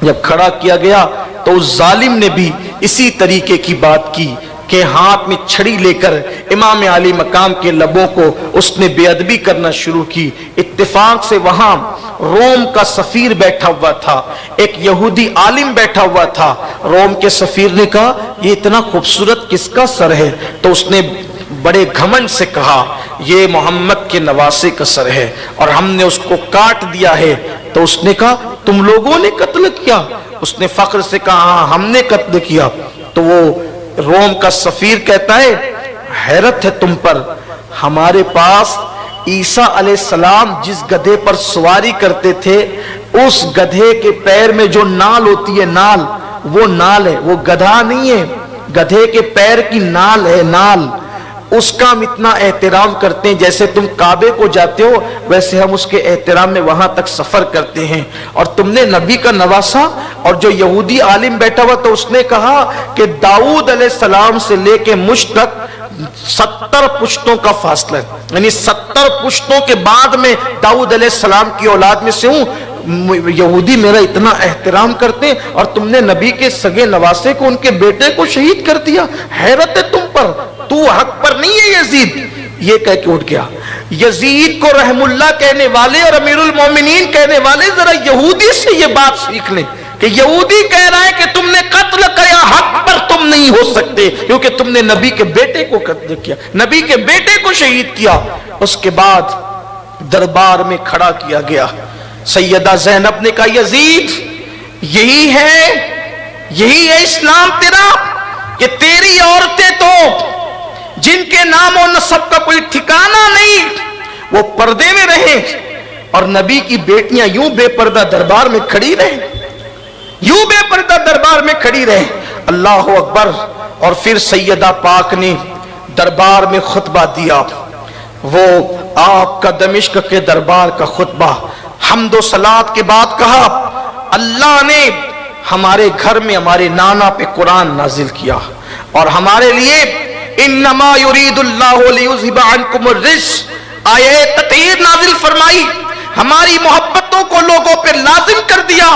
जब खड़ा किया गया तो उस जालिम ने भी इसी तरीके की बात की कि हाथ में छड़ी लेकर इमाम आली मकाम के लबों को उसने बेअदबी करना शुरू की। इत्तेफाक से वहां रोम का सफीर बैठा हुआ था, एक यहूदी आलिम बैठा हुआ था। रोम के सफीर ने कहा ये इतना खूबसूरत किसका सर है? तो उसने बड़े घमंड से कहा ये मोहम्मद के नवासे का सर है और हमने उसको काट दिया है। तो उसने कहा तुम लोगों ने कत्ल किया? उसने फख्र से कहा हाँ हमने कत्ल किया। तो वो रोम का सफीर कहता है हैरत है तुम पर, हमारे पास ईसा अलैहिस्सलाम जिस गधे पर सवारी करते थे उस गधे के पैर में जो नाल होती है, नाल, वो नाल है, वो गधा नहीं है, गधे के पैर की नाल है, नाल। उसका हम इतना एहतराम करते हैं, जैसे तुम काबे को जाते हो वैसे हम उसके एहतराम में वहां तक सफर करते हैं। और तुमने नबी का नवासा। और जो यहूदी आलिम बैठा हुआ तो उसने कहा कि दाऊद अलैहिस्सलाम से लेके मुझ तक 70 पुश्तों का फासला है, यानी 70 पुश्तों के बाद में दाऊद अलैहिस्सलाम की औलाद में से हूं। यहूदी मेरा इतना एहतराम करते और तुमने नबी के सगे नवासे को, उनके बेटे को शहीद कर दिया। हैरत है तुम पर, तू हक पर नहीं है यजीद। ये कह के उठ गया। यजीद को रहमुल्लाह कहने वाले और अमीरुल मोमिनीन कहने वाले जरा यहूदी से ये बात सीख लें कि यहूदी कह रहा है कि तुमने कत्ल किया, हक पर तुम नहीं हो सकते क्योंकि तुमने नबी के बेटे को कत्ल किया, नबी के बेटे को शहीद किया। उसके बाद दरबार में खड़ा किया गया। सैयदा ज़ैनब ने कहा यजीद यही है इस्लाम तेरा कि तेरी औरतें तो जिनके नाम और नसब का कोई ठिकाना नहीं वो पर्दे में रहे और नबी की बेटियां यूं बेपर्दा दरबार में खड़ी रहे, यूं बेपर्दा दरबार में खड़ी रहे। अल्लाह अकबर। और फिर सैयदा पाक ने दरबार में खुतबा दिया। वो आपका दमिश्क के दरबार का खुतबा हम्दो सलात के बाद कहा अल्लाह ने हमारे घर में हमारे नाना पे कुरान नाजिल किया और हमारे लिए इन्नमा युरीदुल्लाहु लियुज़हिबा अन्कुमुर रिज्स आये तत्हीर नाजिल फरमाई, हमारी मोहब्बतों को लोगों पे लाजिम कर दिया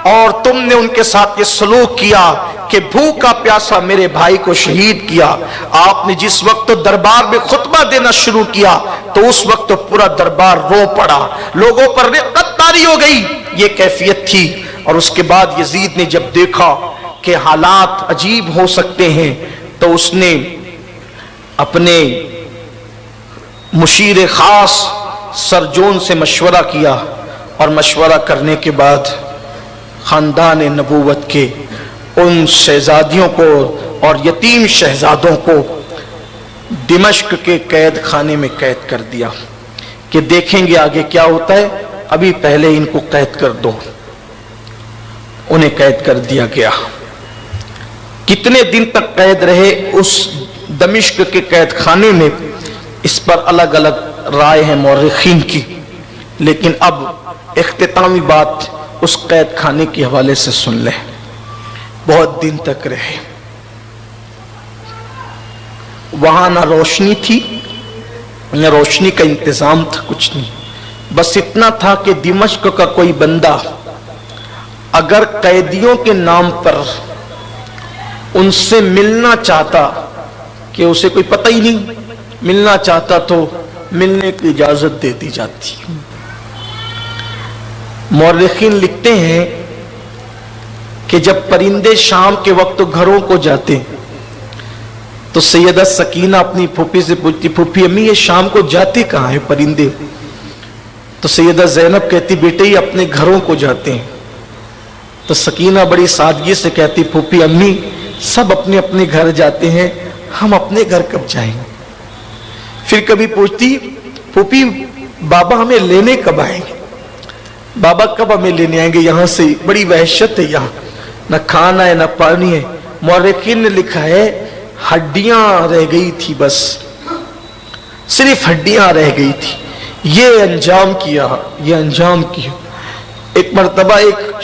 और तुमने उनके साथ ये सलूक किया कि भूखा प्यासा मेरे भाई को शहीद किया। आपने जिस वक्त दरबार में खुतबा देना शुरू किया तो उस वक्त पूरा दरबार रो पड़ा, लोगों पर रिक्कत तारी हो गई, ये कैफियत थी। और उसके बाद यजीद ने जब देखा कि हालात अजीब हो सकते हैं तो उसने अपने मुशीर खास सरजोन से मशवरा किया और मशवरा करने के बाद खानदान नबूवत के उन शहजादियों को और यतीम शहजादों को दिमश्क के कैद खाने में कैद कर दिया कि देखेंगे आगे क्या होता है, अभी पहले इनको कैद कर दो। उन्हें कैद कर दिया गया। कितने दिन तक कैद रहे उस दमिश्क के कैद खाने में, इस पर अलग अलग राय है मौर्रिखीन की, लेकिन अब इख्तितामी बात उस कैद खाने के हवाले से सुन ले। बहुत दिन तक रहे, वहां ना रोशनी थी न रोशनी का इंतजाम था, कुछ नहीं, बस इतना था कि दिमश्क का कोई बंदा अगर कैदियों के नाम पर उनसे मिलना चाहता, कि उसे कोई पता ही नहीं, मिलना चाहता तो मिलने की इजाजत दे दी जाती। मौरखीन लिखते हैं कि जब परिंदे शाम के वक्त घरों को जाते तो सैयदा सकीना अपनी फूफी से पूछती, फूफी अम्मी ये शाम को जाते कहाँ हैं परिंदे? तो सैयदा ज़ैनब कहती, बेटे ये अपने घरों को जाते हैं। तो सकीना बड़ी सादगी से कहती, फूफी अम्मी सब अपने अपने घर जाते हैं, हम अपने घर कब जाएंगे? फिर कभी पूछती, फूफी बाबा हमें लेने कब आएंगे? बाबा कब हमें लेने आएंगे? यहाँ से बड़ी वहशत है, यहाँ न खाना है न पानी है। मौरखीन ने लिखा है हड्डियां रह गई थी, बस सिर्फ हड्डियां रह गई थी। ये अंजाम किया। एक मर्तबा एक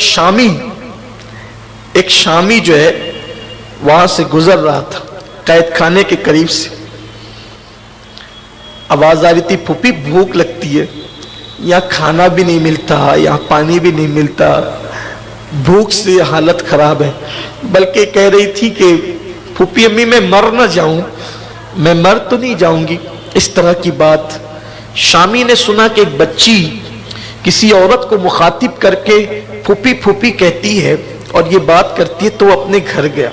शामी जो है वहां से गुजर रहा था, कैद खाने के करीब से। आवाज आ रही थी, फूफी भूख लगती है, यहाँ खाना भी नहीं मिलता, यहाँ पानी भी नहीं मिलता, भूख से हालत खराब है। बल्कि कह रही थी कि फूफी अम्मी मैं मर ना जाऊं, मैं मर तो नहीं जाऊंगी। इस तरह की बात शामी ने सुना कि एक बच्ची किसी औरत को मुखातिब करके फूफी फूफी कहती है और ये बात करती है, तो अपने घर गया।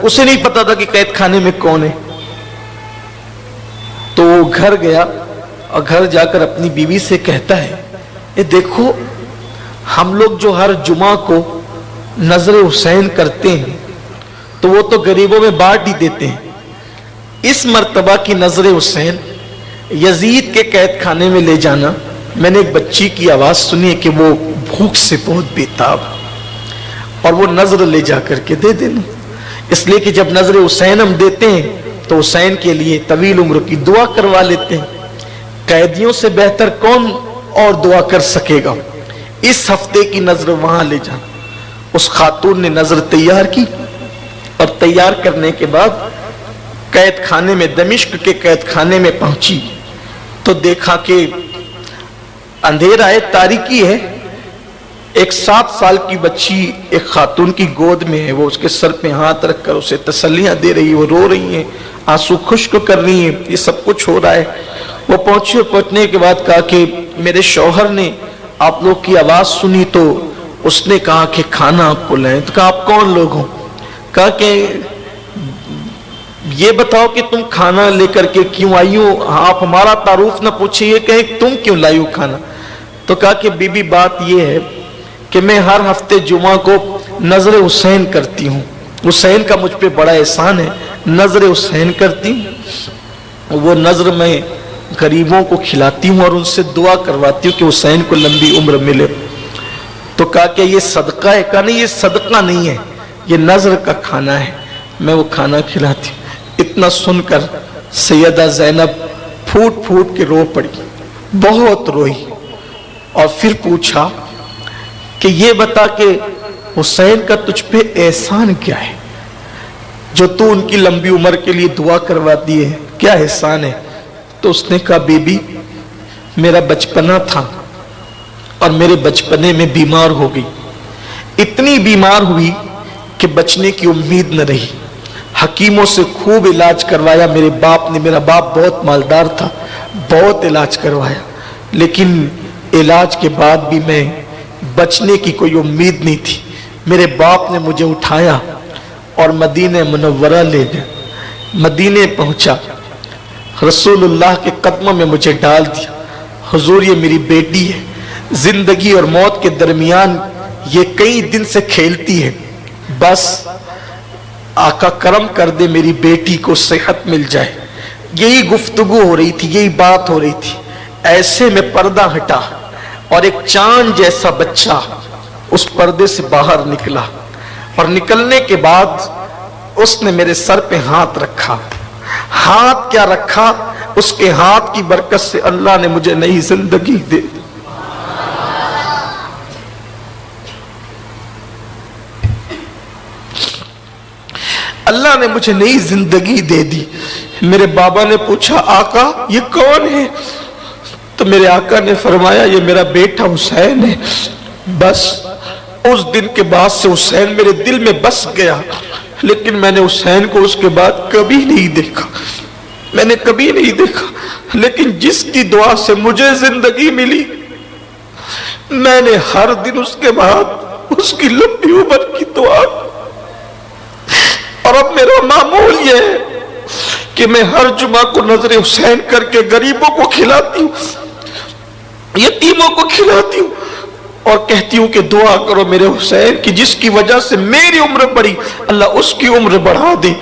उसे नहीं पता था कि कैद खाने में कौन है, तो वो घर गया और घर जाकर अपनी बीवी से कहता है, ये देखो हम लोग जो हर जुमा को नजर हुसैन करते हैं तो वो तो गरीबों में बांट ही देते हैं। इस मर्तबा की नजर हुसैन यजीद के कैद खाने में ले जाना, मैंने एक बच्ची की आवाज सुनी है कि वो भूख से बहुत बेताब, और वो नजर ले जा करके दे देना। इसलिए कि जब नजर हुसैन हम देते हैं तो हुसैन के लिए तवील उम्र की दुआ करवा लेते हैं। कैदियों से बेहतर कौन और दुआ कर सकेगा? इस हफ्ते की नजर वहां ले जा। उस खातून ने नजर तैयार की और तैयार करने के बाद कैद खाने में, दमिश्क के कैद खाने में पहुंची तो देखा कि अंधेरा है, तारीकी है। एक 7 साल की बच्ची एक खातून की गोद में है, वो उसके सर पे हाथ रखकर उसे तसल्लियां दे रही है, वो रो रही है, आंसू खुश्क कर रही है, ये सब कुछ हो रहा है। वो पहुंची और पहुंचने के बाद कहा कि मेरे शौहर ने आप लोग की आवाज सुनी तो उसने कहा कि खाना आपको लाएं। तो कहा आप कौन लोग हो? कहा कि ये बताओ कि तुम खाना लेकर के क्यों आई हो, आप हमारा तारुफ ना पूछिए, कहे तुम क्यों लाई हो खाना? तो कहा कि बीबी बात ये है कि मैं हर हफ्ते जुमा को नजर हुसैन करती हूँ, हुसैन का मुझ पे बड़ा एहसान है, नजर हुसैन करती हूँ, वो नजर में गरीबों को खिलाती हूँ और उनसे दुआ करवाती हूँ कि हुसैन को लंबी उम्र मिले। तो कहा कि ये सदका है? कहा नहीं, ये सदका नहीं है, ये नजर का खाना है, मैं वो खाना खिलाती हूँ। इतना सुनकर सैयदा ज़ैनब फूट फूट के रो पड़ी, बहुत रोई और फिर पूछा कि ये बता कि हुसैन का तुझ पे एहसान क्या है जो तू उनकी लंबी उम्र के लिए दुआ करवा दी है, क्या एहसान है? तो उसने कहा बीबी मेरा बचपना था और मेरे बचपने में बीमार हो गई, इतनी बीमार हुई कि बचने की उम्मीद न रही। हकीमों से खूब इलाज करवाया मेरे बाप ने, मेरा बाप बहुत मालदार था, बहुत इलाज करवाया, लेकिन इलाज के बाद भी मैं बचने की कोई उम्मीद नहीं थी। मेरे बाप ने मुझे उठाया और मदीने मुनव्वरा ले गए। मदीने पहुंचा, रसूलुल्लाह के कदमों में मुझे डाल दिया। हुजूर ये मेरी बेटी है, जिंदगी और मौत के दरमियान ये कई दिन से खेलती है, बस आका करम कर दे मेरी बेटी को सेहत मिल जाए। यही गुफ्तगू हो रही थी, यही बात हो रही थी। ऐसे में पर्दा हटा और एक चांद जैसा बच्चा उस पर्दे से बाहर निकला और निकलने के बाद उसने मेरे सर पे हाथ रखा। हाथ क्या रखा, उसके हाथ की बरकत से अल्लाह ने मुझे नई जिंदगी दे दी। अल्लाह ने मुझे नई जिंदगी दे दी। मेरे बाबा ने पूछा आका ये कौन है? तो मेरे आका ने फरमाया ये मेरा बेटा हुसैन है। بس اس دن کے بعد سے حسین میرے دل میں بس گیا، لیکن میں نے حسین کو اس کے بعد کبھی نہیں دیکھا، میں نے کبھی نہیں دیکھا۔ لیکن جس کی دعا سے مجھے زندگی ملی، میں نے ہر دن اس کے بعد اس کی لمبی عمر کی دعا، اور اب میرا معمول یہ ہے کہ میں ہر جمعہ کو نظر حسین کر کے غریبوں کو کھلاتی ہوں، یتیموں کو کھلاتی ہوں، اور کہتی ہوں کہ دعا کرو میرے حسین کی، جس کی وجہ سے میری عمر بڑھی، اللہ اس کی عمر بڑھا دے۔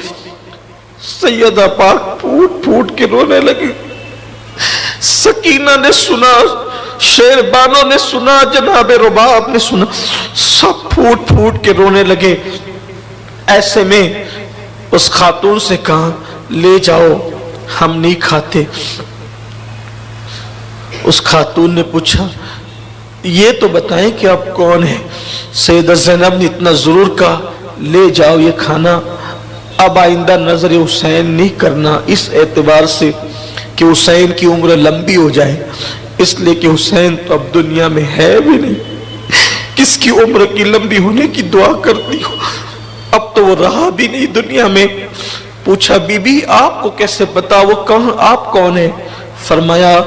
سیدہ پاک پھوٹ پھوٹ کے رونے لگی، سکینہ نے سنا، شیربانو نے سنا، جناب رباب نے سنا، سب پھوٹ پھوٹ کے رونے لگے۔ ایسے میں اس خاتون سے کہا لے جاؤ، ہم نہیں کھاتے۔ اس خاتون نے پوچھا یہ تو بتائیں کہ آپ کون ہیں؟ سیدہ زینب نے اتنا ضرور کہا لے جاؤ یہ کھانا، اب آئندہ نظر حسین نہیں کرنا، اس اعتبار سے کہ حسین کی عمر لمبی ہو جائے، اس لیے کہ حسین تو اب دنیا میں ہے بھی نہیں، کس کی عمر کی لمبی ہونے کی دعا کرتی ہو، اب تو وہ رہا بھی نہیں دنیا میں۔ پوچھا بی بی آپ کو کیسے پتا وہ کہاں، آپ کون ہیں؟ فرمایا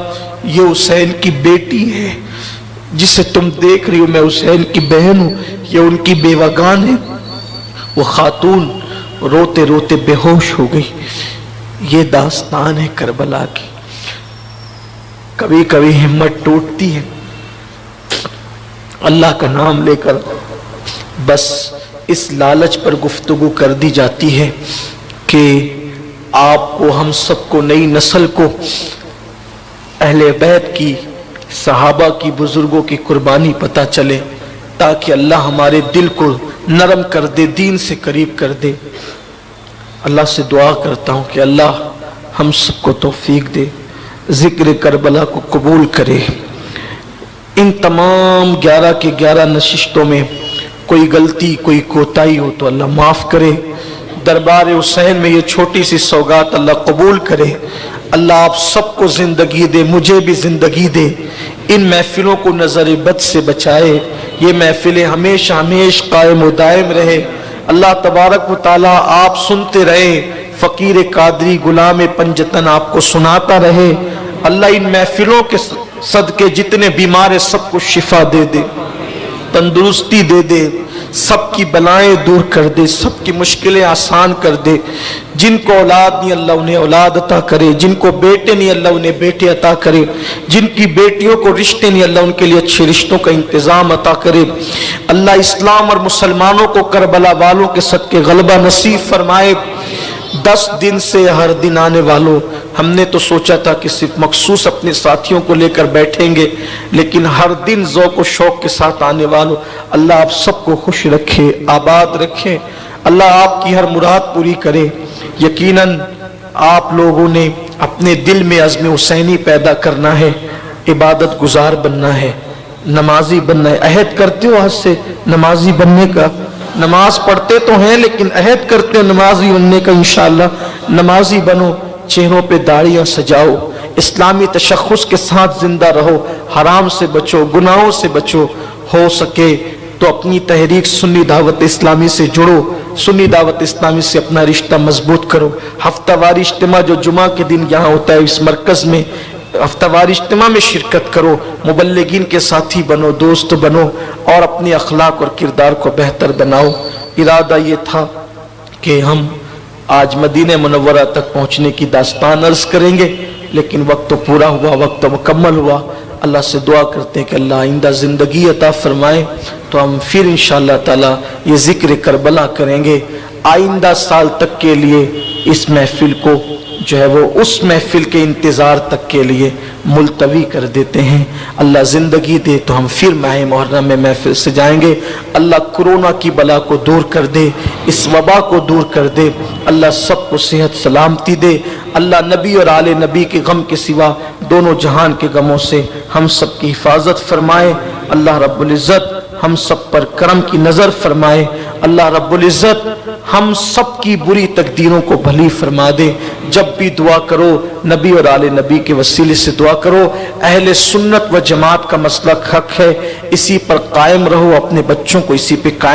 یہ حسین کی بیٹی ہے جسے تم دیکھ رہی ہو، میں حسین کی بہن ہوں، یہ ان کی بیوگان ہے۔ وہ خاتون روتے روتے بے ہوش ہو گئی۔ یہ داستان ہے کربلا کی۔ کبھی کبھی ہمت ٹوٹتی ہے، اللہ کا نام لے کر بس اس لالچ پر گفتگو کر دی جاتی ہے کہ آپ کو، ہم سب کو، نئی نسل کو اہل بیت کی، صحابہ کی، بزرگوں کی قربانی پتہ چلے، تاکہ اللہ ہمارے دل کو نرم کر دے، دین سے قریب کر دے۔ اللہ سے دعا کرتا ہوں کہ اللہ ہم سب کو توفیق دے، ذکر کربلا کو قبول کرے۔ ان تمام 11 کے 11 نشستوں میں کوئی غلطی، کوئی کوتاہی ہو تو اللہ معاف کرے۔ دربار حسین میں یہ چھوٹی سی سوگات اللہ قبول کرے۔ اللہ آپ سب کو زندگی دے، مجھے بھی زندگی دے، ان محفلوں کو نظر بد سے بچائے، یہ محفلیں ہمیشہ ہمیشہ قائم و دائم رہے۔ اللہ تبارک و تعالیٰ آپ سنتے رہے، فقیر قادری غلام پنجتن آپ کو سناتا رہے۔ اللہ ان محفلوں کے صدقے جتنے بیمار ہیں سب کو شفا دے دے، تندرستی دے دے، سب کی بلائیں دور کر دے، سب کی مشکلیں آسان کر دے۔ جن کو اولاد نہیں اللہ انہیں اولاد عطا کرے، جن کو بیٹے نہیں اللہ انہیں بیٹے عطا کرے، جن کی بیٹیوں کو رشتے نہیں اللہ ان کے لیے اچھے رشتوں کا انتظام عطا کرے۔ اللہ اسلام اور مسلمانوں کو کربلا والوں کے صدقے غلبہ نصیب فرمائے۔ 10 دن سے ہر دن آنے والوں، ہم نے تو سوچا تھا کہ صرف مخصوص اپنے ساتھیوں کو لے کر بیٹھیں گے، لیکن ہر دن ذوق و شوق کے ساتھ آنے والوں، اللہ آپ سب کو خوش رکھے، آباد رکھے، اللہ آپ کی ہر مراد پوری کرے۔ یقیناً آپ لوگوں نے اپنے دل میں عزم حسینی پیدا کرنا ہے، عبادت گزار بننا ہے، نمازی بننا ہے۔ عہد کرتے ہو آج سے نمازی بننے کا؟ نماز پڑھتے تو ہیں لیکن عہد کرتے ہیں نمازی بننے کا۔ انشاءاللہ نمازی بنو، چہروں پہ داڑیاں سجاؤ، اسلامی تشخص کے ساتھ زندہ رہو، حرام سے بچو، گناہوں سے بچو، ہو سکے تو اپنی تحریک سنی دعوت اسلامی سے جڑو، سنی دعوت اسلامی سے اپنا رشتہ مضبوط کرو۔ ہفتہ واری اجتماع جو جمعہ کے دن یہاں ہوتا ہے اس مرکز میں، ہفتہ واری اجتماع میں شرکت کرو، مبلغین کے ساتھی بنو، دوست بنو، اور اپنے اخلاق اور کردار کو بہتر بناؤ۔ ارادہ یہ تھا کہ ہم آج مدینہ منورہ تک پہنچنے کی داستان عرض کریں گے، لیکن وقت تو پورا ہوا، وقت تو مکمل ہوا۔ اللہ سے دعا کرتے ہیں کہ اللہ آئندہ زندگی عطا فرمائے تو ہم پھر انشاءاللہ تعالی یہ ذکر کربلا کریں گے۔ آئندہ سال تک کے لیے اس محفل کو جو ہے وہ اس محفل کے انتظار تک کے لیے ملتوی کر دیتے ہیں۔ اللہ زندگی دے تو ہم پھر ماہ محرم میں محفل سے جائیں گے۔ اللہ کرونا کی بلا کو دور کر دے، اس وبا کو دور کر دے، اللہ سب کو صحت سلامتی دے۔ اللہ نبی اور آل نبی کے غم کے سوا دونوں جہان کے غموں سے ہم سب کی حفاظت فرمائے۔ اللہ رب العزت ہم سب پر کرم کی نظر فرمائے۔ اللہ رب العزت ہم سب کی بری تقدیروں کو بھلی فرما دے۔ جب بھی دعا کرو نبی اور آل نبی کے وسیلے سے دعا کرو۔ اہل سنت و جماعت کا مسلک حق ہے، اسی پر قائم رہو، اپنے بچوں کو اسی پہ قائم